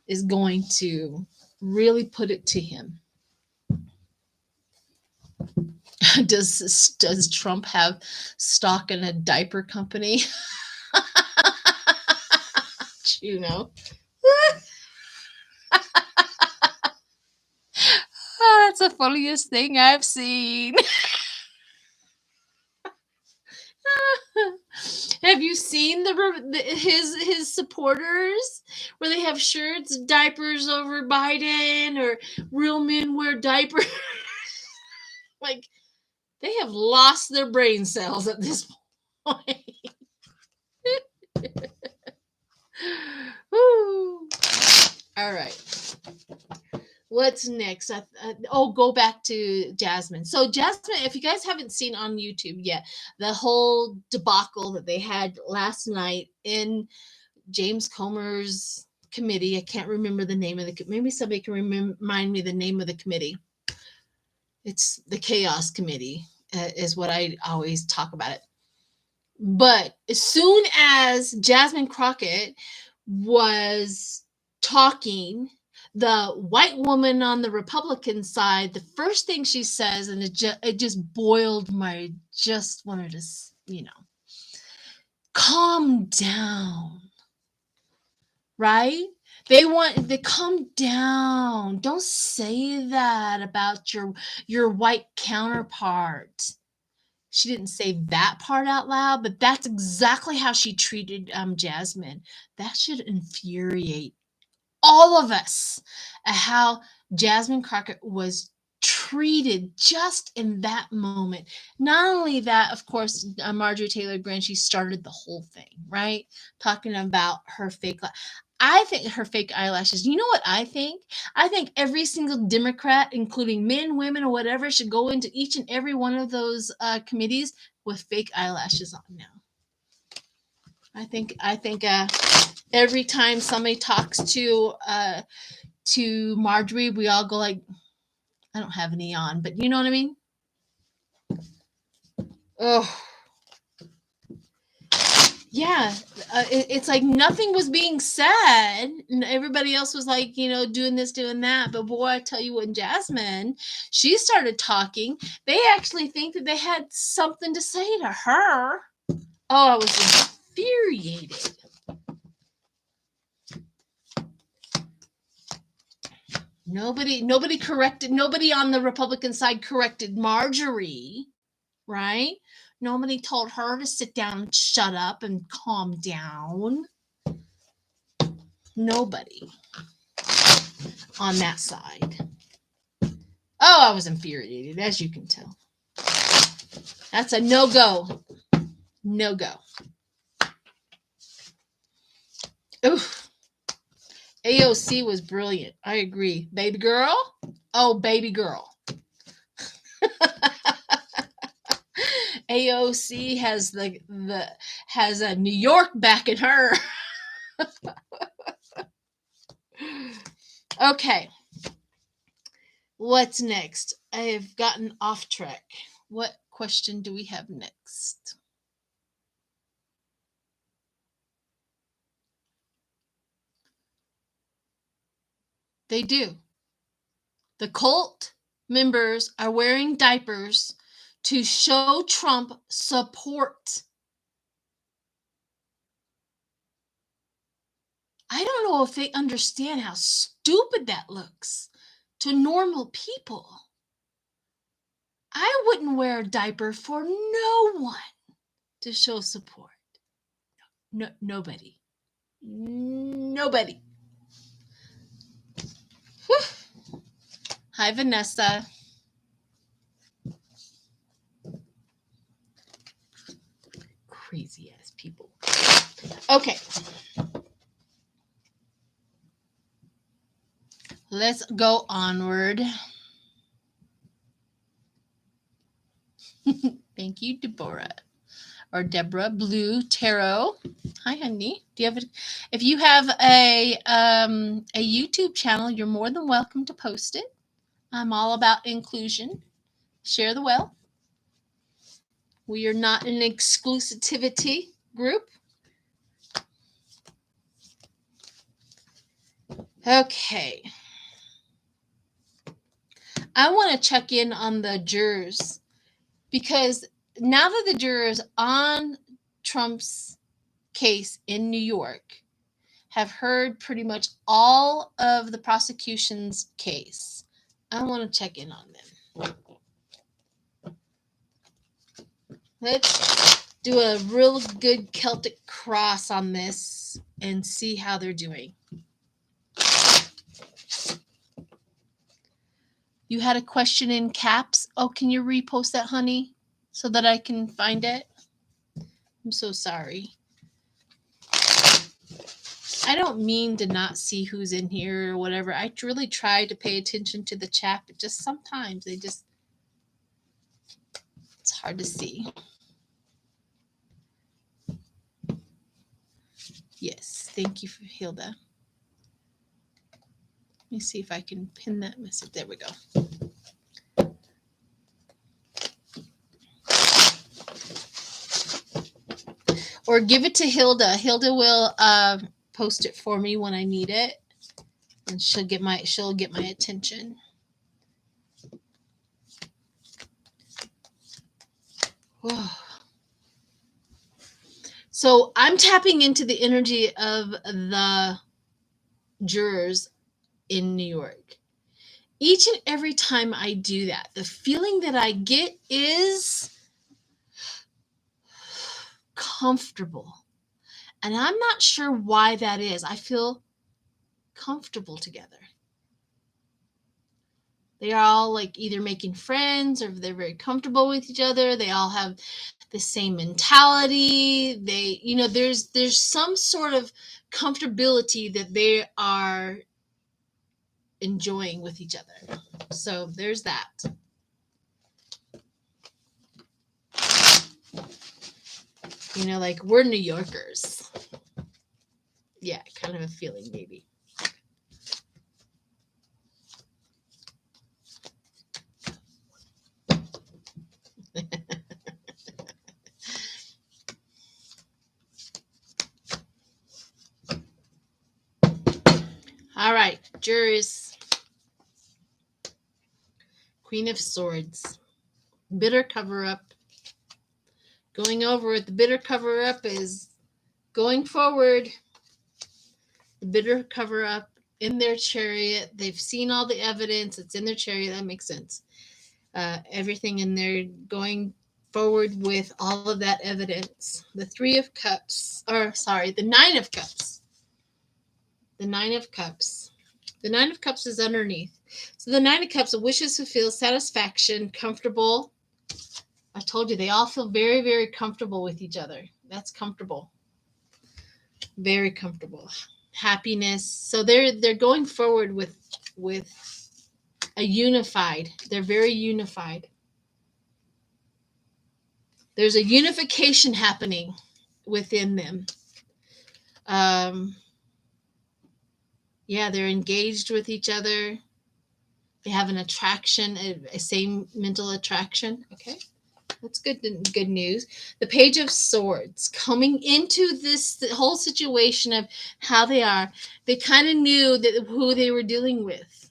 is going to really put it to him. Does Trump have stock in a diaper company? Oh, that's the funniest thing I've seen. Have you seen his supporters where they have shirts, diapers over Biden, or real men wear diapers? Like, they have lost their brain cells at this point. All right. What's next? Go back to Jasmine. So Jasmine, if you guys haven't seen on YouTube yet, the whole debacle that they had last night in James Comer's committee. I can't remember the name of maybe somebody can remind me the name of the committee. It's the chaos committee, is what I always talk about it. But as soon as Jasmine Crockett was talking, the white woman on the Republican side, the first thing she says, and it just boiled my, just wanted to, calm down, right? They want to calm down. Don't say that about your white counterpart. She didn't say that part out loud, but that's exactly how she treated Jasmine. That should infuriate all of us, how Jasmine Crockett was treated just in that moment. Not only that, of course, Marjorie Taylor Greene, she started the whole thing, right? Talking about her fake. I think her fake eyelashes. You know what I think? I think every single Democrat, including men, women, or whatever, should go into each and every one of those committees with fake eyelashes on now. I think every time somebody talks to Marjorie, we all go like, I don't have any on, but you know what I mean? Oh, yeah. It's like nothing was being said, and everybody else was like, doing this, doing that. But boy, I tell you, when Jasmine, she started talking, they actually think that they had something to say to her. Oh, I was infuriated. Nobody corrected, nobody on the Republican side corrected Marjorie, right? Nobody told her to sit down and shut up and calm down. Nobody on that side. Oh, I was infuriated, as you can tell. That's a no-go. No-go. Oof. AOC was brilliant. I agree. Baby girl? Oh, baby girl. AOC has has a New York back in her. Okay. What's next? I have gotten off track. What question do we have next? They do. The cult members are wearing diapers to show Trump support. I don't know if they understand how stupid that looks to normal people. I wouldn't wear a diaper for no one to show support. No, nobody. Nobody. Whew. Hi, Vanessa. Crazy ass people. Okay. Let's go onward. Thank you, Deborah. Or Deborah Blue Tarot. Hi, honey. Do you have if you have a YouTube channel, you're more than welcome to post it. I'm all about inclusion. Share the wealth. We are not an exclusivity group. Okay. I want to check in on the jurors, because now that the jurors on Trump's case in New York have heard pretty much all of the prosecution's case, I want to check in on them. Let's do a real good Celtic cross on this and see how they're doing. You had a question in caps. Oh, can you repost that, honey, so that I can find it? I'm so sorry. I don't mean to not see who's in here or whatever. I really try to pay attention to the chat, but just sometimes it's hard to see. Yes, thank you for Hilda. Let me see if I can pin that message. There we go. or give it to Hilda. Hilda will post it for me when I need it, and she'll get my attention. Whoa. So I'm tapping into the energy of the jurors in New York. Each and every time I do that, the feeling that I get is comfortable. And I'm not sure why that is. I feel comfortable together. They are all like either making friends or they're very comfortable with each other. They all have the same mentality. They, there's some sort of comfortability that they are enjoying with each other. So there's that. Like we're New Yorkers. Yeah, kind of a feeling maybe. All right, jurors. Queen of Swords. Bitter cover-up. Going over it, the bitter cover-up is going forward. The bitter cover-up in their chariot. They've seen all the evidence. It's in their chariot. That makes sense. Everything in there going forward with all of that evidence. The Three of Cups. The Nine of Cups. The Nine of Cups. The Nine of Cups is underneath. So the Nine of Cups, wishes fulfilled, satisfaction, comfortable. I told you, they all feel very, very comfortable with each other. That's comfortable. Very comfortable. Happiness. So they're going forward with a unified. They're very unified. There's a unification happening within them. They're engaged with each other. They have an attraction, a same mental attraction. Okay. That's good news. The Page of Swords, coming into the whole situation of how they are, they kind of knew who they were dealing with.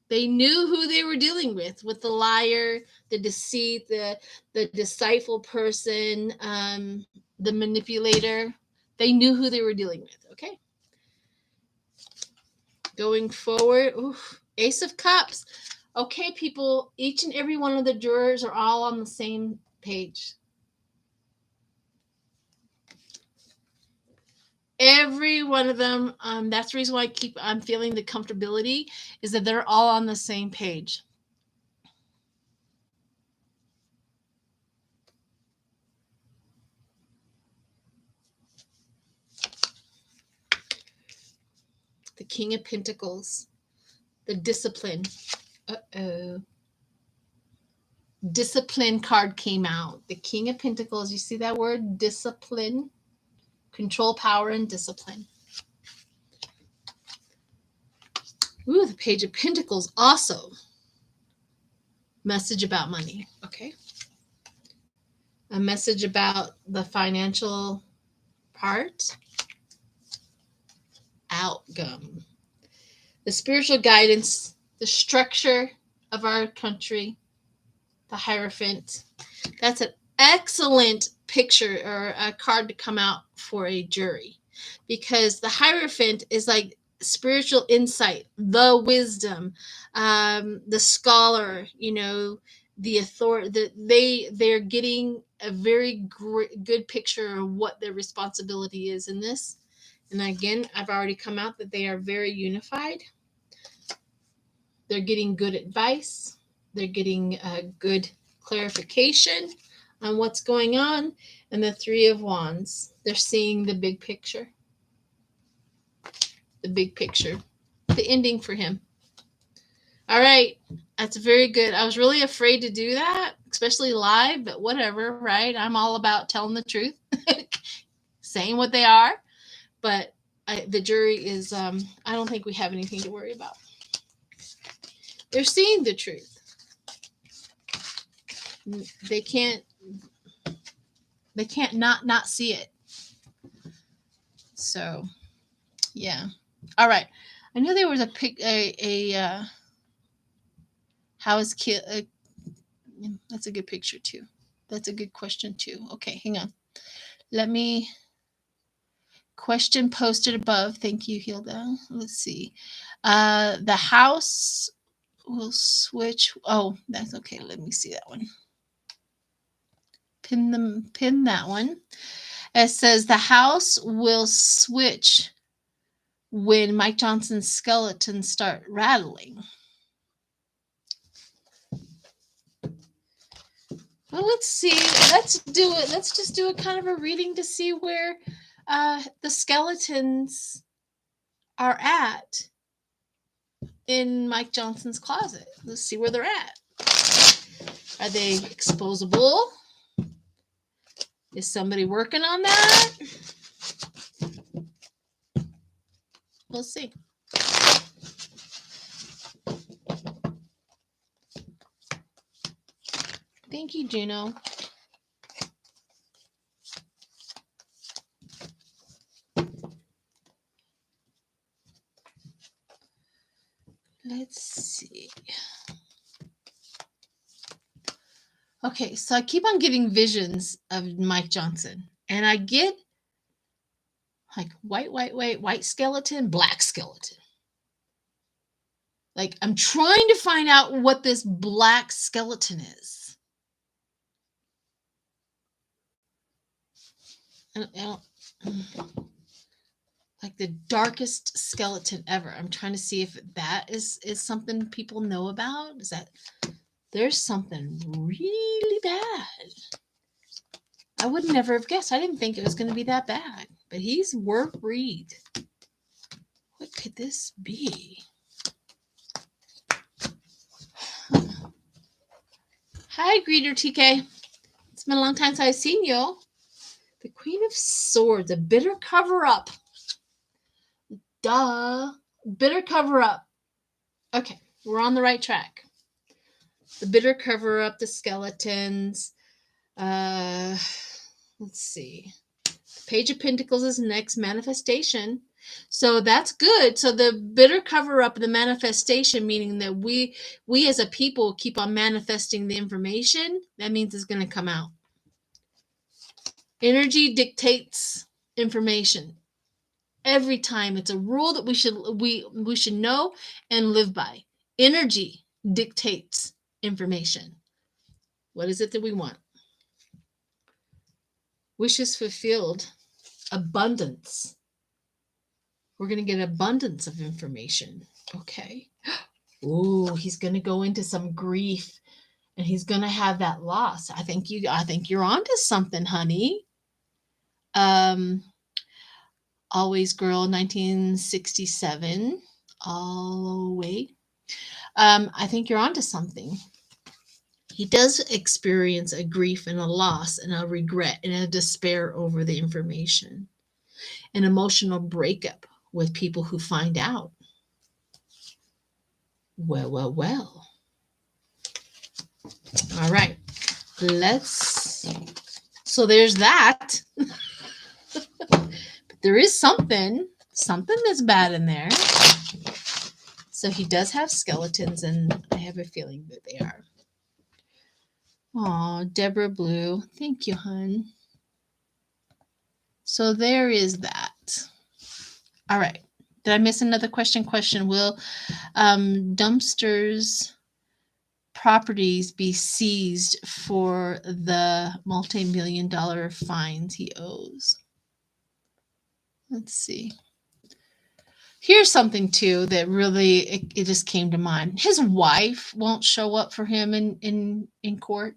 They knew who they were dealing with the liar, the deceit, the deceitful person, the manipulator. They knew who they were dealing with. Okay. Going forward, Ace of Cups. Okay, people, each and every one of the jurors are all on the same page. Every one of them. That's the reason why I'm feeling the comfortability is that they're all on the same page. The King of Pentacles. The Discipline. Discipline card came out. The King of Pentacles. You see that word? Discipline. Control, power, and discipline. The Page of Pentacles also. Message about money. Okay. A message about the financial part. Outcome. The spiritual guidance, the structure of our country, the Hierophant. That's an excellent picture or a card to come out for a jury, because the Hierophant is like spiritual insight, the wisdom, the scholar, the authority. They're getting a very good picture of what their responsibility is in this. And again, I've already come out that they are very unified. They're getting good advice. They're getting a good clarification on what's going on. And the Three of Wands, they're seeing the big picture. The big picture. The ending for him. All right. That's very good. I was really afraid to do that, especially live, but whatever, right? I'm all about telling the truth, saying what they are. But the jury is, I don't think we have anything to worry about. They're seeing the truth. They can't They can't not see it. So, yeah. All right. I knew there was how is kid. That's a good picture too. That's a good question too. Okay, hang on. Let me. Question posted above. Thank you, Hilda. Let's see. The house will switch. Oh, that's okay. Let me see that one. Pin that one. It says the house will switch when Mike Johnson's skeletons start rattling. Well, let's see. Let's do it. Let's just do a kind of a reading to see where the skeletons are at in Mike Johnson's closet. Let's see where they're at. Are they exposable? Is somebody working on that? We'll see. Thank you, Juno. Let's see. Okay, so I keep on getting visions of Mike Johnson, and I get like white skeleton, black skeleton. Like I'm trying to find out what this black skeleton is. I don't, like the darkest skeleton ever. I'm trying to see if that is something people know about. Is that there's something really bad? I would never have guessed. I didn't think it was going to be that bad, but he's worth read. What could this be? Hi, Greeter TK. It's been a long time since I've seen you. The Queen of Swords, a bitter cover-up. Duh. Bitter cover-up. Okay, we're on the right track. The bitter cover-up, the skeletons. Let's see. Page of Pentacles is next, manifestation. So that's good. So the bitter cover-up, the manifestation, meaning that we as a people keep on manifesting the information, that means it's going to come out. Energy dictates information. Every time. It's a rule that we should know and live by. Energy dictates information. What is it that we want? Wishes fulfilled. Abundance. We're going to get abundance of information. Okay. Oh, he's going to go into some grief and he's going to have that loss. I think you're onto something, honey. Always Girl, 1967. Always. I think you're onto something. He does experience a grief and a loss and a regret and a despair over the information. An emotional breakup with people who find out. Well. All right. So there's that. There is something that's bad in there. So he does have skeletons, and I have a feeling that they are. Oh, Deborah Blue. Thank you, hon. So there is that. All right. Did I miss another question? Will dumpsters properties be seized for the multi-million-dollar fines he owes? Let's see. Here's something too that really it just came to mind. His wife won't show up for him in court,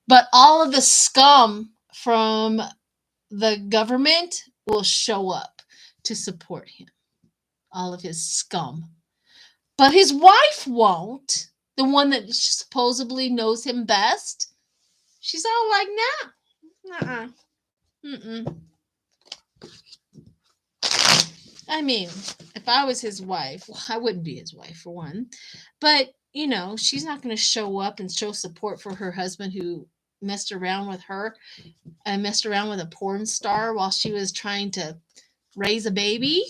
but all of the scum from the government will show up to support him. All of his scum, but his wife won't. The one that supposedly knows him best, she's all like, nah, I mean, if I was his wife, well, I wouldn't be his wife for one, but she's not going to show up and show support for her husband who messed around with her and messed around with a porn star while she was trying to raise a baby.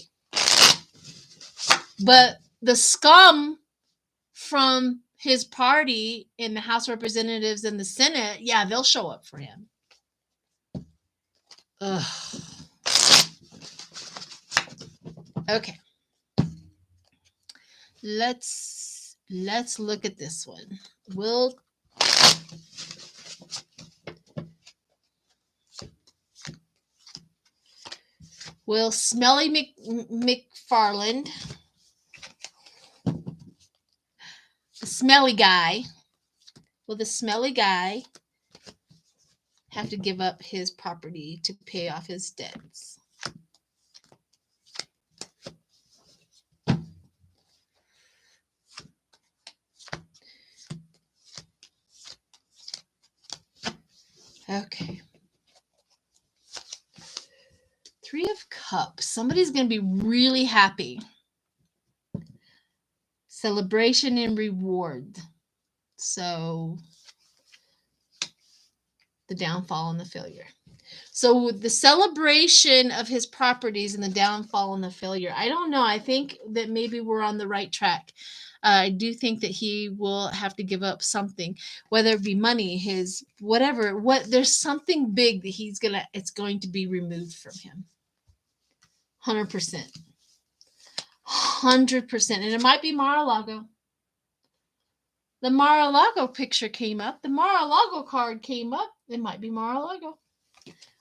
But the scum from his party in the House of Representatives and the Senate, yeah, they'll show up for him. Ugh. Okay. Let's look at this one. Will Smelly McFarland, the smelly guy, will the smelly guy have to give up his property to pay off his debts? Okay. Three of Cups. Somebody's going to be really happy. Celebration and reward. So the downfall and the failure. So the celebration of his properties and the downfall and the failure. I don't know. I think that maybe we're on the right track. I do think that he will have to give up something, whether it be money, his whatever. There's something big that it's going to be removed from him. 100%. 100%. And it might be Mar-a-Lago. The Mar-a-Lago picture came up. The Mar-a-Lago card came up. It might be Mar-a-Lago.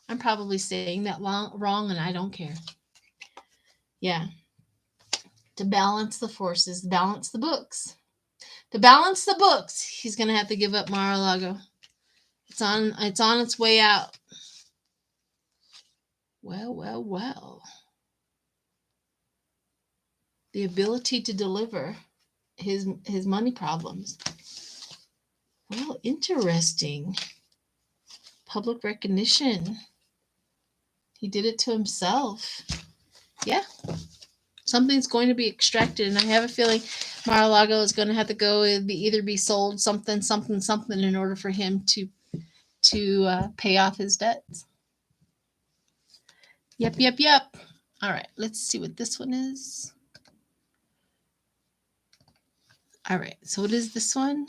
I'm probably saying that wrong, and I don't care. Yeah. To balance the forces, balance the books. To balance the books, he's going to have to give up Mar-a-Lago. It's on its way out. Well. The ability to deliver his money problems. Well, interesting. Public recognition. He did it to himself. Yeah. Something's going to be extracted, and I have a feeling Mar-a-Lago is going to have to go either be sold something in order for him to pay off his debts. Yep. All right, let's see what this one is. All right, so what is this one?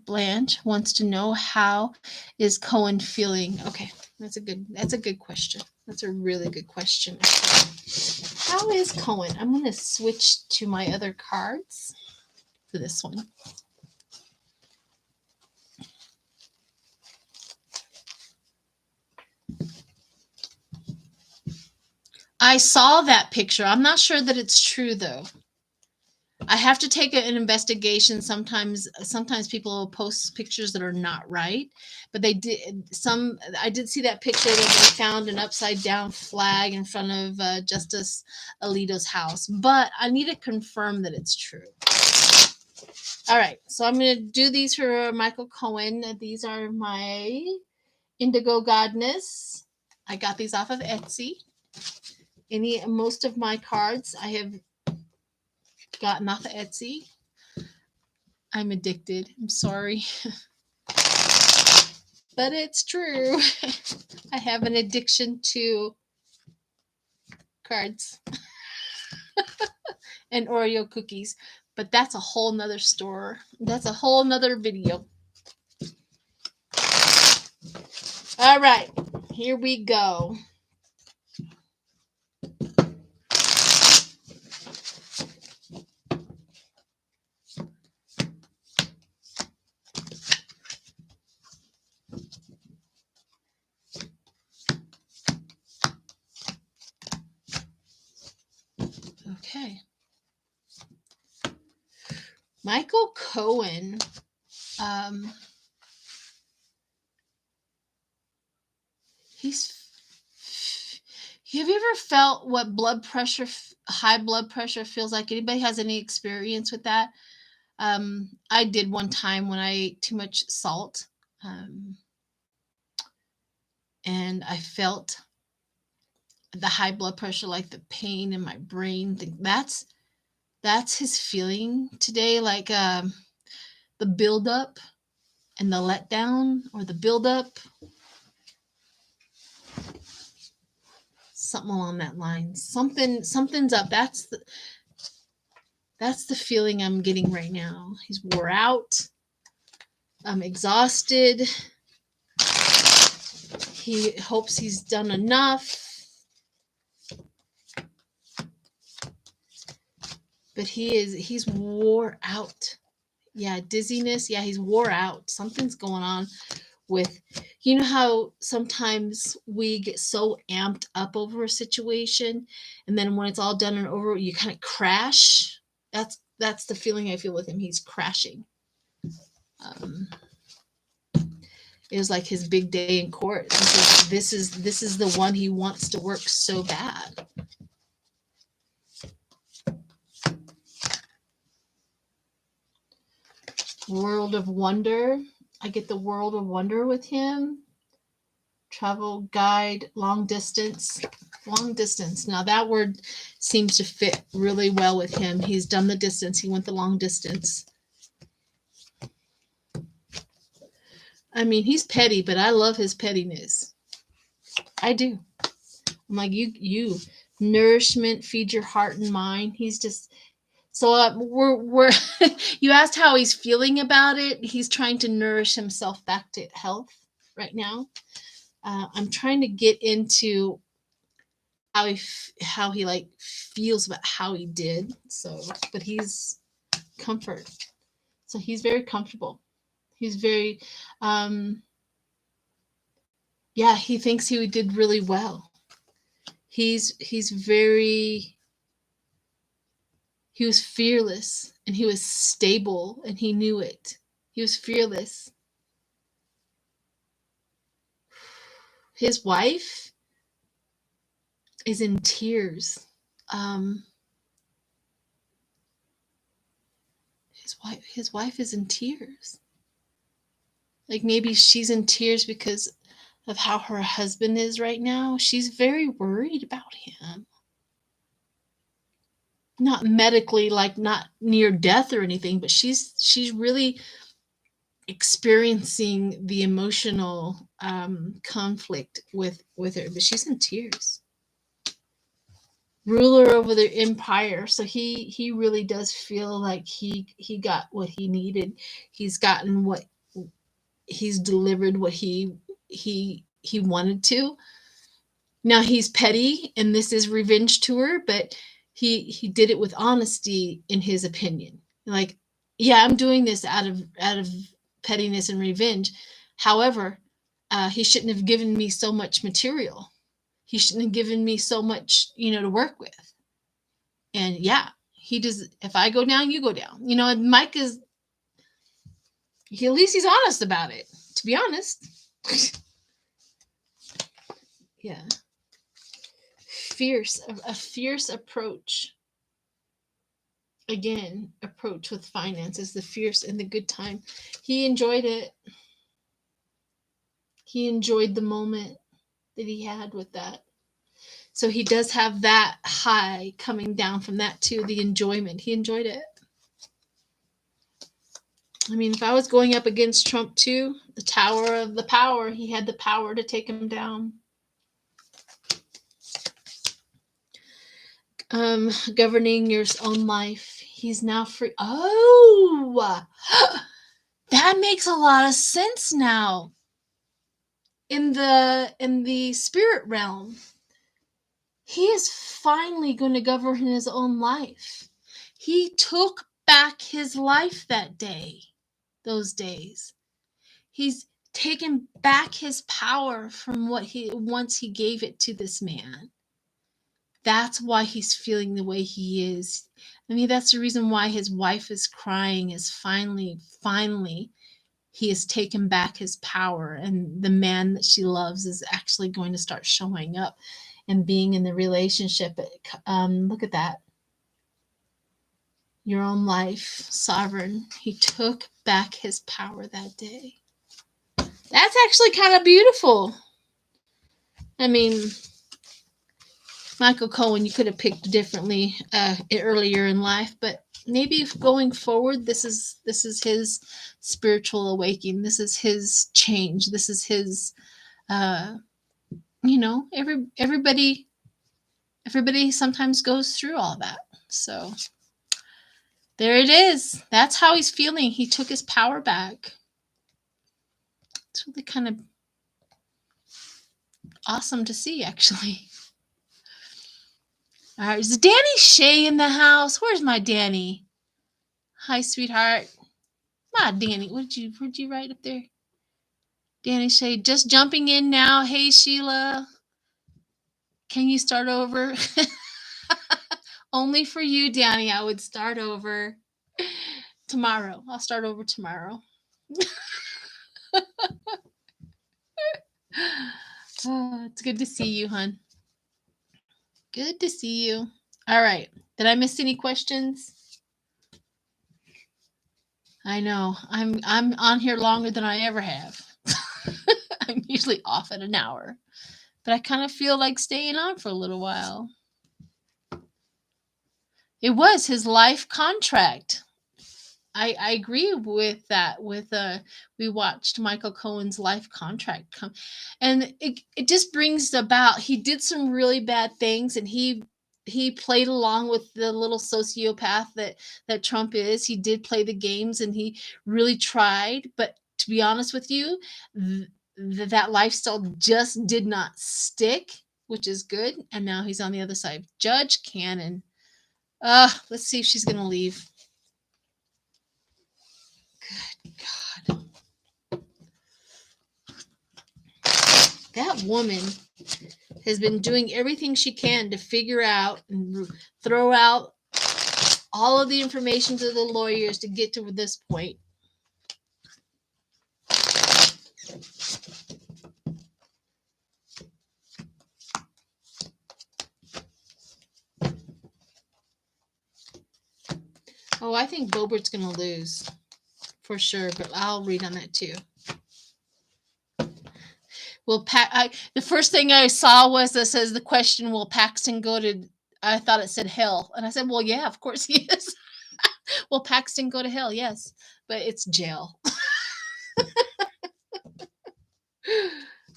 Blanche wants to know, how is Cohen feeling? Okay, that's a good question. That's a really good question. How is Cohen? I'm going to switch to my other cards for this one. I saw that picture. I'm not sure that it's true, though. I have to take an investigation. Sometimes people will post pictures that are not right, but I did see that picture that they found an upside down flag in front of Justice Alito's house, but I need to confirm that it's true. All right, so I'm going to do these for Michael Cohen. These are my Indigo Godness. I got these off of Etsy. Most of my cards I have gotten off of Etsy. I'm addicted. I'm sorry. But it's true. I have an addiction to cards and Oreo cookies. But that's a whole nother store. That's a whole nother video. All right. Here we go. Okay. Michael Cohen. Have you ever felt what high blood pressure feels like? Anybody has any experience with that? I did one time when I ate too much salt. And I felt the high blood pressure, like the pain in my brain. That's his feeling today. Like the buildup and the letdown, or the buildup. Something along that line. Something's up. That's the feeling I'm getting right now. He's wore out. I'm exhausted. He hopes he's done enough. But he's wore out. Yeah, dizziness. Yeah, he's wore out. Something's going on with, you know how sometimes we get so amped up over a situation, and then when it's all done and over, you kind of crash. That's the feeling I feel with him. He's crashing. It was like his big day in court. This is the one he wants to work so bad. World of Wonder. I get the World of Wonder with him. Travel guide, long distance. Long distance. Now that word seems to fit really well with him. He's done the distance. He went the long distance. I mean, he's petty, but I love his pettiness. I do. I'm like, you nourishment, feed your heart and mind. He's just, so we're you asked how he's feeling about it. He's trying to nourish himself back to health right now. I'm trying to get into how he like feels about how he did. So, but he's comfort. So he's very comfortable. He's very, yeah, he thinks he did really well. He was fearless, and he was stable, and he knew it. He was fearless. His wife is in tears. His wife is in tears. Like maybe she's in tears because of how her husband is right now. She's very worried about him. Not medically, like not near death or anything, but she's really experiencing the emotional conflict with her. But she's in tears. Ruler over the empire, so he really does feel like he got what he needed. He's gotten what he's delivered, what he wanted to. Now he's petty, and this is revenge tour, but he did it with honesty in his opinion. Like, yeah, I'm doing this out of pettiness and revenge. However, he shouldn't have given me so much material. He shouldn't have given me so much, to work with. And yeah, he does. If I go down, you go down. And Mike at least he's honest about it, to be honest. Yeah. A fierce approach. Again, approach with finances, the fierce and the good time. He enjoyed it. He enjoyed the moment that he had with that. So he does have that high coming down from that too, the enjoyment. He enjoyed it. I mean, if I was going up against Trump too, the tower of the power, he had the power to take him down. Governing your own life. He's now free. Oh, that makes a lot of sense now. In the spirit realm, he is finally going to govern his own life. He took back his life that day, those days. He's taken back his power from once he gave it to this man. That's why he's feeling the way he is. I mean, that's the reason why his wife is crying, is finally, he has taken back his power, and the man that she loves is actually going to start showing up and being in the relationship. Look at that. Your own life, sovereign. He took back his power that day. That's actually kind of beautiful. I mean, Michael Cohen, you could have picked differently earlier in life, but maybe if going forward, this is his spiritual awakening. This is his change. This is his, everybody sometimes goes through all that. So there it is. That's how he's feeling. He took his power back. It's really kind of awesome to see, actually. All right, is Danny Shay in the house? Where's my Danny? Hi, sweetheart. My Danny. What'd you write up there? Danny Shay, just jumping in now. Hey, Sheila. Can you start over? Only for you, Danny. I would start over tomorrow. I'll start over tomorrow. Oh, it's good to see you, hon. Good to see you. All right. Did I miss any questions? I know. I'm on here longer than I ever have. I'm usually off at an hour. But I kind of feel like staying on for a little while. It was his life contract. I agree with that. We watched Michael Cohen's life contract come, and it just brings about, he did some really bad things, and he played along with the little sociopath that Trump is. He did play the games, and he really tried. But to be honest with you, that lifestyle just did not stick, which is good. And now he's on the other side. Judge Cannon. Let's see if she's gonna leave. Good God. That woman has been doing everything she can to figure out and throw out all of the information to the lawyers to get to this point. Oh, I think Boebert's going to lose for sure, but I'll read on that too. The first thing I saw was that says the question, will Paxton go to, I thought it said hell. And I said, well, yeah, of course he is. Will Paxton go to hell? Yes, but it's jail.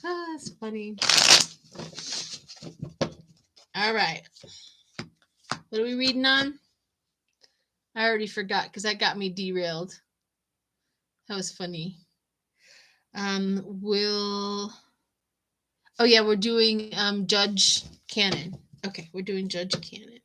That's funny. All right. What are we reading on? I already forgot because that got me derailed. That was funny. Oh yeah, we're doing Judge Cannon. Okay, we're doing Judge Cannon.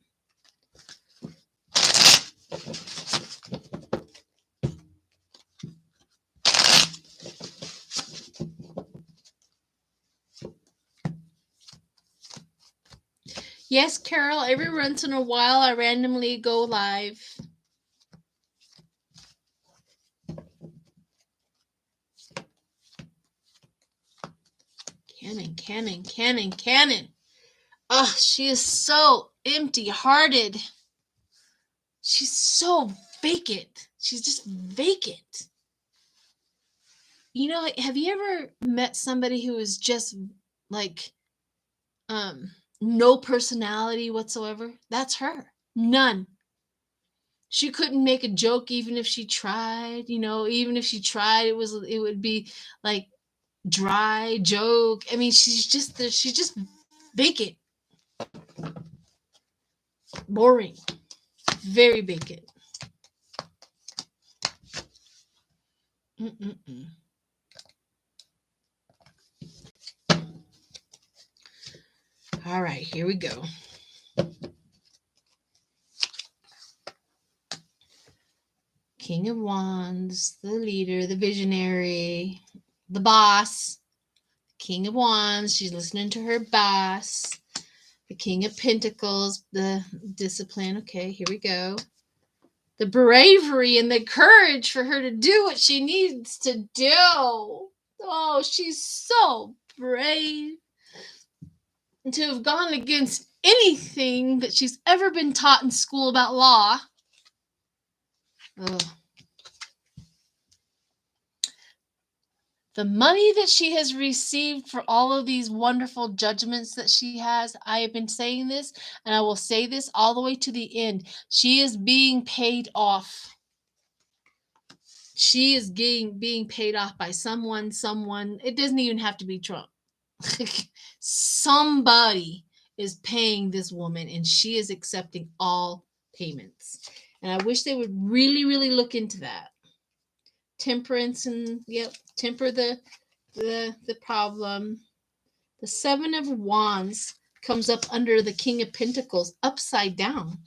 Yes, Carol, every once in a while I randomly go live. Cannon. Oh, she is so empty-hearted. She's so vacant. She's just vacant. You know, have you ever met somebody who is just like no personality whatsoever? That's her. None. She couldn't make a joke even if she tried. Even if she tried, it would be like dry joke. I mean, she's just vacant. Boring. Very vacant. All right, here we go. King of Wands, the leader, the visionary, the boss. King of Wands, she's listening to her boss. The King of Pentacles, the discipline. Okay, here we go. The bravery and the courage for her to do what she needs to do. Oh, she's so brave. And to have gone against anything that she's ever been taught in school about law. Oh. The money that she has received for all of these wonderful judgments that she has, I have been saying this, and I will say this all the way to the end. She is being paid off. She is being paid off by someone. It doesn't even have to be Trump. Somebody is paying this woman, and she is accepting all payments. And I wish they would really, really look into that. Temperance and temper the problem. The Seven of Wands comes up under the King of Pentacles upside down.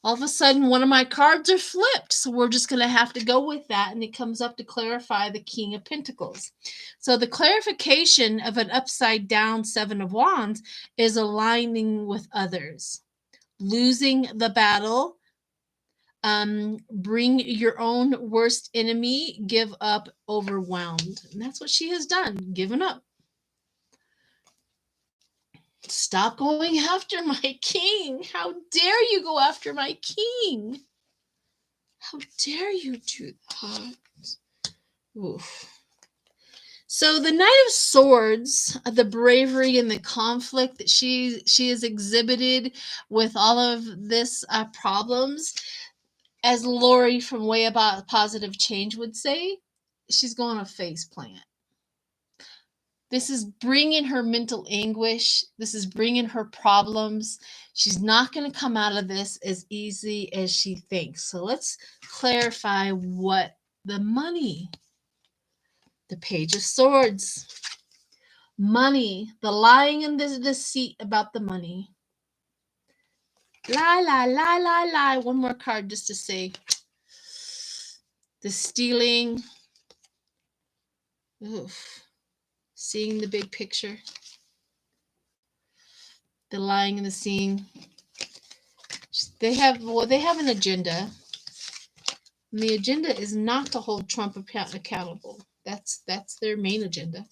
All of a sudden, one of my cards are flipped. So we're just going to have to go with that. And it comes up to clarify the King of Pentacles. So the clarification of an upside down Seven of Wands is aligning with others, losing the battle, bring your own worst enemy, give up, overwhelmed. And that's what she has done, given up. Stop going after my king. How dare you go after my king? How dare you do that? Oof. So the Knight of Swords, the bravery and the conflict that she has exhibited with all of this problems, as Lori from Way About Positive Change would say, she's going to face plant. This is bringing her mental anguish. This is bringing her problems. She's not going to come out of this as easy as she thinks. So let's clarify what the money, the Page of Swords, money, the lying and the deceit about the money. Lie, lie, lie, lie, lie. One more card just to say the stealing. Oof. Seeing the big picture, the lying and the seeing. They have an agenda. And the agenda is not to hold Trump accountable. That's their main agenda.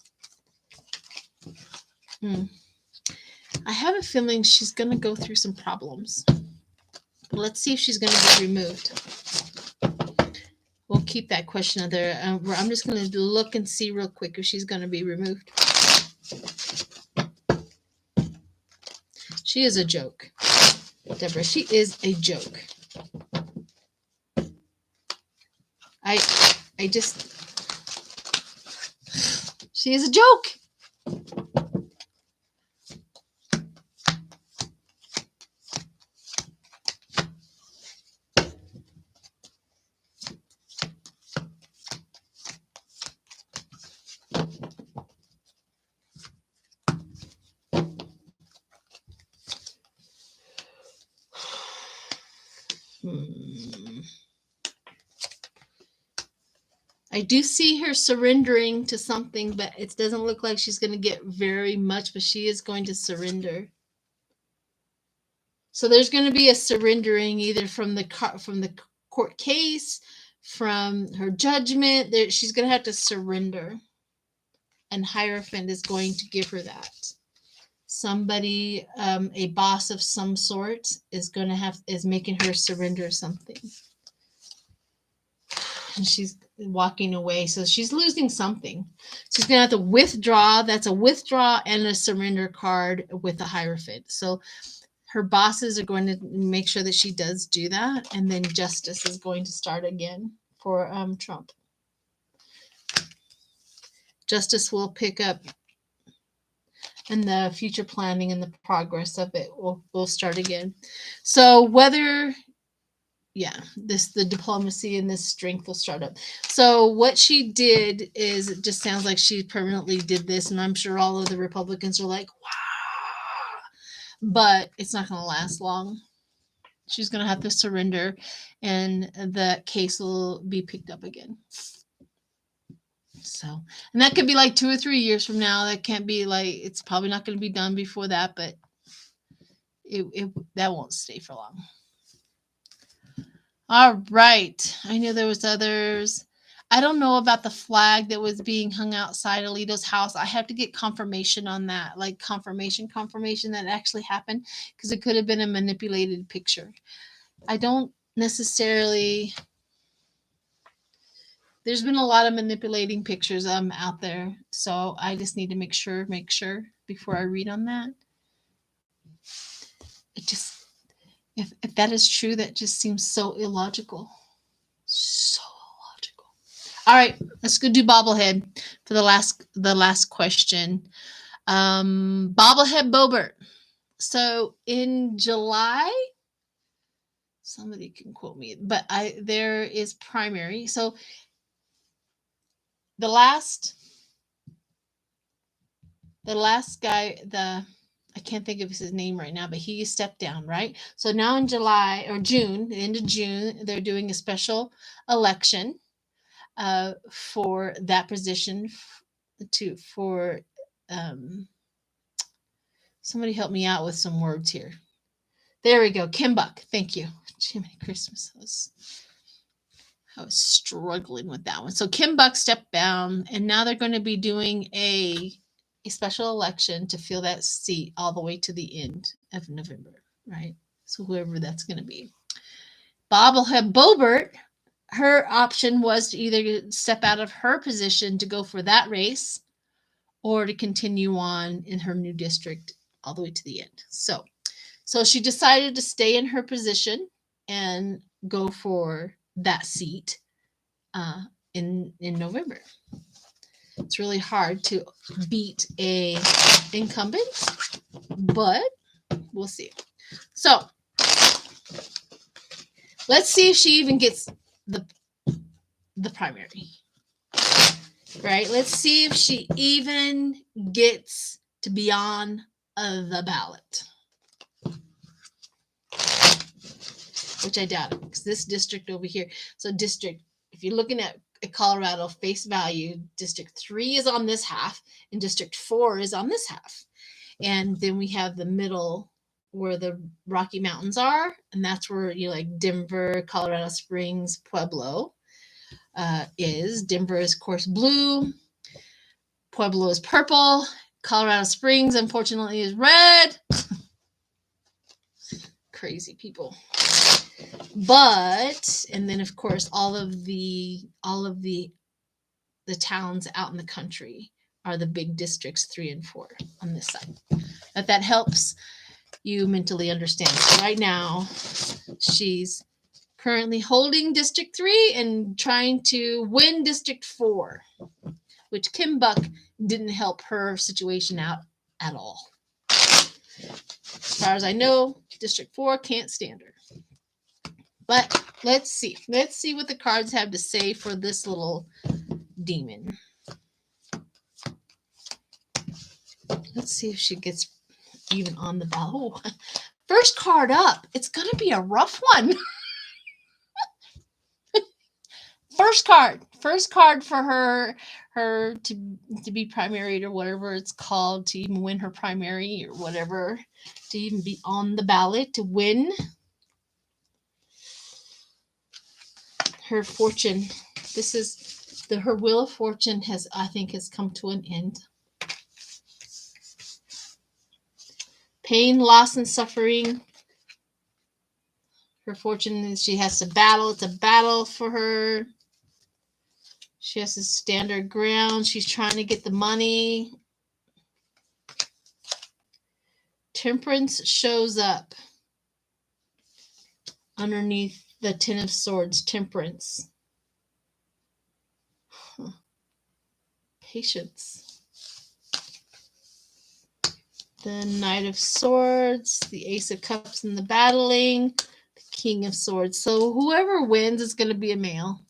I have a feeling she's going to go through some problems. But let's see if she's going to get removed. We'll keep that question there. I'm just going to look and see real quick if she's going to be removed. She is a joke. Deborah, she is a joke. She is a joke. I do see her surrendering to something, but it doesn't look like she's going to get very much, but she is going to surrender. So there's going to be a surrendering either from the court case, from her judgment. She's going to have to surrender. And Hierophant is going to give her that. Somebody, a boss of some sort, is making her surrender something. And she's walking away. So she's losing something. She's going to have to withdraw. That's a withdraw and a surrender card with a Hierophant. So her bosses are going to make sure that she does do that. And then justice is going to start again for Trump. Justice will pick up, and the future planning and the progress of it will start again. So the diplomacy and this strength will start up. So what she did is, it just sounds like she permanently did this, and I'm sure all of the Republicans are like, wow, but it's not going to last long. She's going to have to surrender, and the case will be picked up again. So, and that could be like 2 or 3 years from now. That can't be like, it's probably not going to be done before that, but that won't stay for long. All right. I knew there was others. I don't know about the flag that was being hung outside Alito's house. I have to get confirmation on that, like confirmation that actually happened, because it could have been a manipulated picture. I don't necessarily There's been a lot of manipulating pictures out there, so I just need to make sure before I read on that. It just, if that is true, that just seems so illogical. So illogical. All right, let's go do bobblehead for the last question. Bobblehead Bobert. So in July, somebody can quote me, but there is primary. So the last guy, I can't think of his name right now, but he stepped down, right? So now in July or June, the end of June, they're doing a special election for that position for somebody help me out with some words here. There we go. Kim Buck. Thank you. Jiminy Christmas. I was struggling with that one. So Kim Buck stepped down, and now they're going to be doing a special election to fill that seat all the way to the end of November, right? So whoever that's going to be. Bobblehead Bobert, her option was to either step out of her position to go for that race or to continue on in her new district all the way to the end. So she decided to stay in her position and go for that seat in November. It's really hard to beat a incumbent, but we'll see. So let's see if she even gets the primary. Right? Let's see if she even gets to be on the ballot. Which I doubt it, because this district over here. So if you're looking at Colorado face value, District 3 is on this half, and District 4 is on this half. And then we have the middle where the Rocky Mountains are, and that's where like Denver, Colorado Springs, Pueblo is. Denver is, of course, blue. Pueblo is purple. Colorado Springs, unfortunately, is red. Crazy people. But, and then of course, all of the towns out in the country are the big districts 3 and 4 on this side. If that helps you mentally understand. So right now, she's currently holding District 3 and trying to win District 4, which Kim Buck didn't help her situation out at all. As far as I know, District 4 can't stand her. But let's see. Let's see what the cards have to say for this little demon. Let's see if she gets even on the ballot. Oh, first card up. It's going to be a rough one. First card for her to be primaried or whatever it's called, to even win her primary or whatever, to even be on the ballot, to win her fortune. This is her wheel of fortune has come to an end. Pain, loss, and suffering. Her fortune is she has to battle. It's a battle for her. She has to stand her ground. She's trying to get the money. Temperance shows up underneath the Ten of Swords. Temperance. Patience. The Knight of Swords. The Ace of Cups in the battling. The King of Swords. So whoever wins is going to be a male.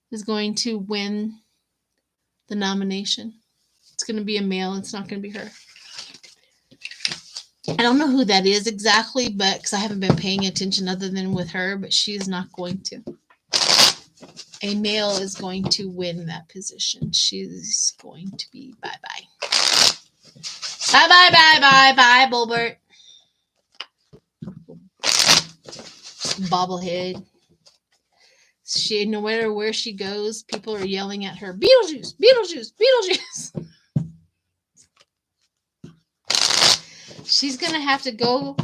Is going to win the nomination. It's going to be a male. It's not going to be her. I don't know who that is exactly, but because I haven't been paying attention other than with her, but she is not going to. A male is going to win that position. She's going to be bye-bye. Bye-bye, Bulbert. Bobblehead. She, no matter where she goes, people are yelling at her, Beetlejuice, Beetlejuice, Beetlejuice. She's going to have to go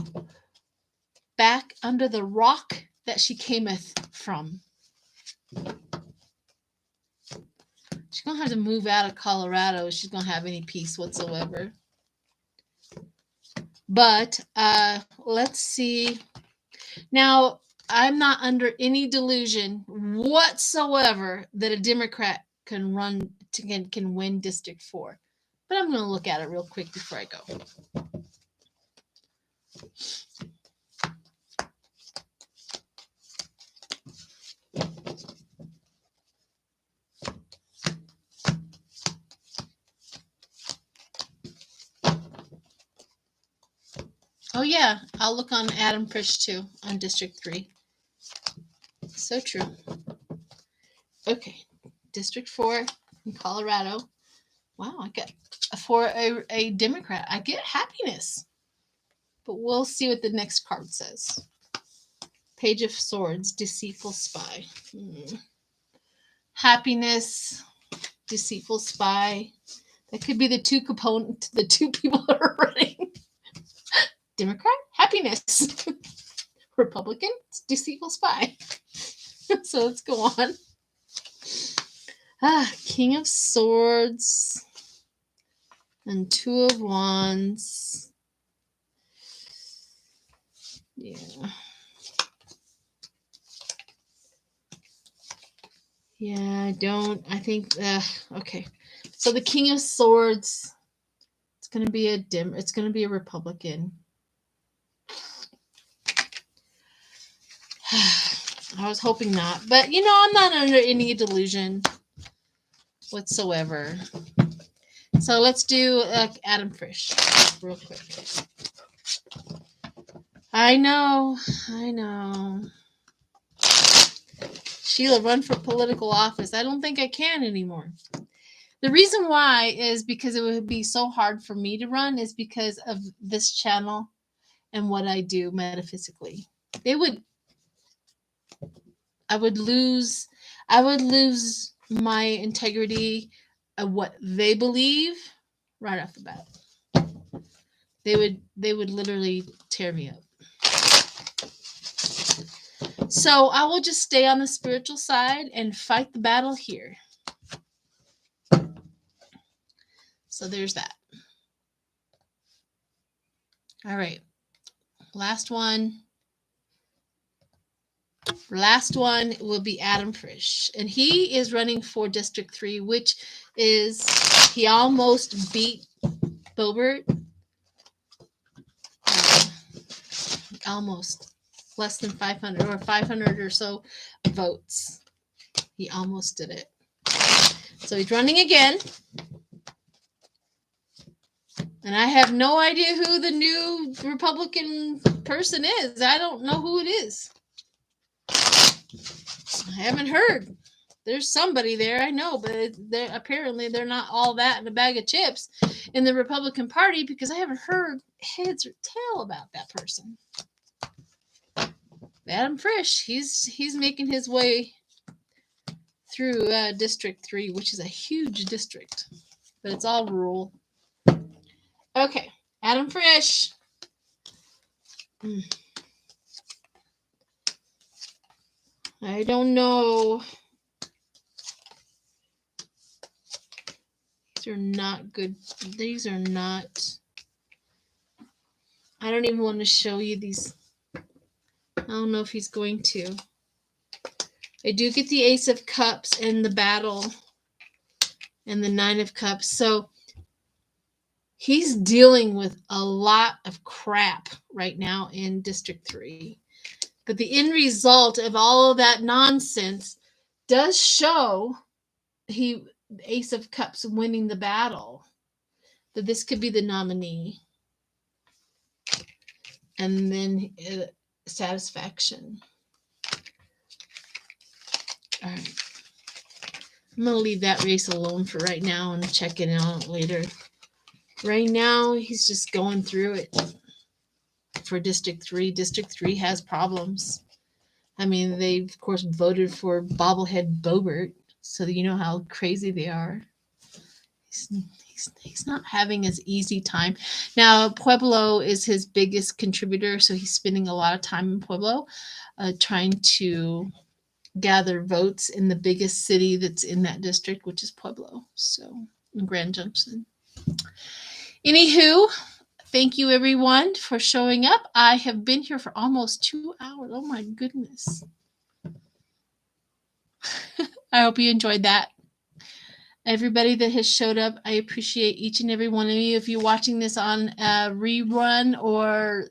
back under the rock that she cameth from. She's going to have to move out of Colorado if she's going to have any peace whatsoever. But let's see. Now, I'm not under any delusion whatsoever that a Democrat can win District 4. But I'm going to look at it real quick before I go. Oh, yeah. I'll look on Adam Frisch, too, on District 3. So true. Okay. District 4 in Colorado. Wow, I get for a Democrat. I get happiness. But we'll see what the next card says. Page of Swords, Deceitful Spy. Happiness, Deceitful Spy. That could be the two people that are running. Democrat, happiness. Republican, deceitful spy. So let's go on. King of Swords and Two of Wands. Yeah. Yeah, I think, okay. So the King of Swords, it's going to be a Republican. I was hoping not, but I'm not under any delusion whatsoever. So let's do Adam Frisch real quick. I know. Sheila, run for political office. I don't think I can anymore. The reason why is because it would be so hard for me to run is because of this channel and what I do metaphysically. I would lose my integrity of what they believe right off the bat. They would literally tear me up. So I will just stay on the spiritual side and fight the battle here. So there's that. All right. Last one will be Adam Frisch. And he is running for District 3, which is, he almost beat Boebert. Almost. Less than 500 or 500 or so votes. He almost did it. So he's running again. And I have no idea who the new Republican person is. I don't know who it is. I haven't heard. There's somebody there, I know, but apparently they're not all that in a bag of chips in the Republican Party because I haven't heard heads or tail about that person. Adam Frisch, he's making his way through District 3, which is a huge district, but it's all rural. Okay, Adam Frisch. I don't know. These are not good. These are not. I don't even want to show you these. I don't know if he's going to. I do get the Ace of Cups in the battle and the Nine of Cups. So he's dealing with a lot of crap right now in District 3. But the end result of all of that nonsense does show Ace of Cups winning the battle. That this could be the nominee. And then satisfaction. All right. I'm going to leave that race alone for right now and check it out later. Right now, he's just going through it for District 3. District 3 has problems. I mean, they, of course, voted for bobblehead Boebert, so you know how crazy they are. He's not having as easy time. Now, Pueblo is his biggest contributor, so he's spending a lot of time in Pueblo trying to gather votes in the biggest city that's in that district, which is Pueblo. So in Grand Junction. Anywho, thank you everyone for showing up. I have been here for almost 2 hours. Oh my goodness. I hope you enjoyed that. Everybody that has showed up, I appreciate each and every one of you. If you're watching this on a rerun or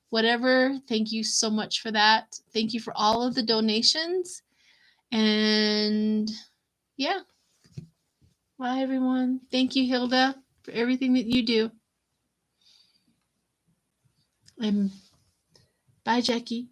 whatever, thank you so much for that. Thank you for all of the donations. And yeah. Bye, everyone. Thank you, Hilda, for everything that you do. And bye, Jackie.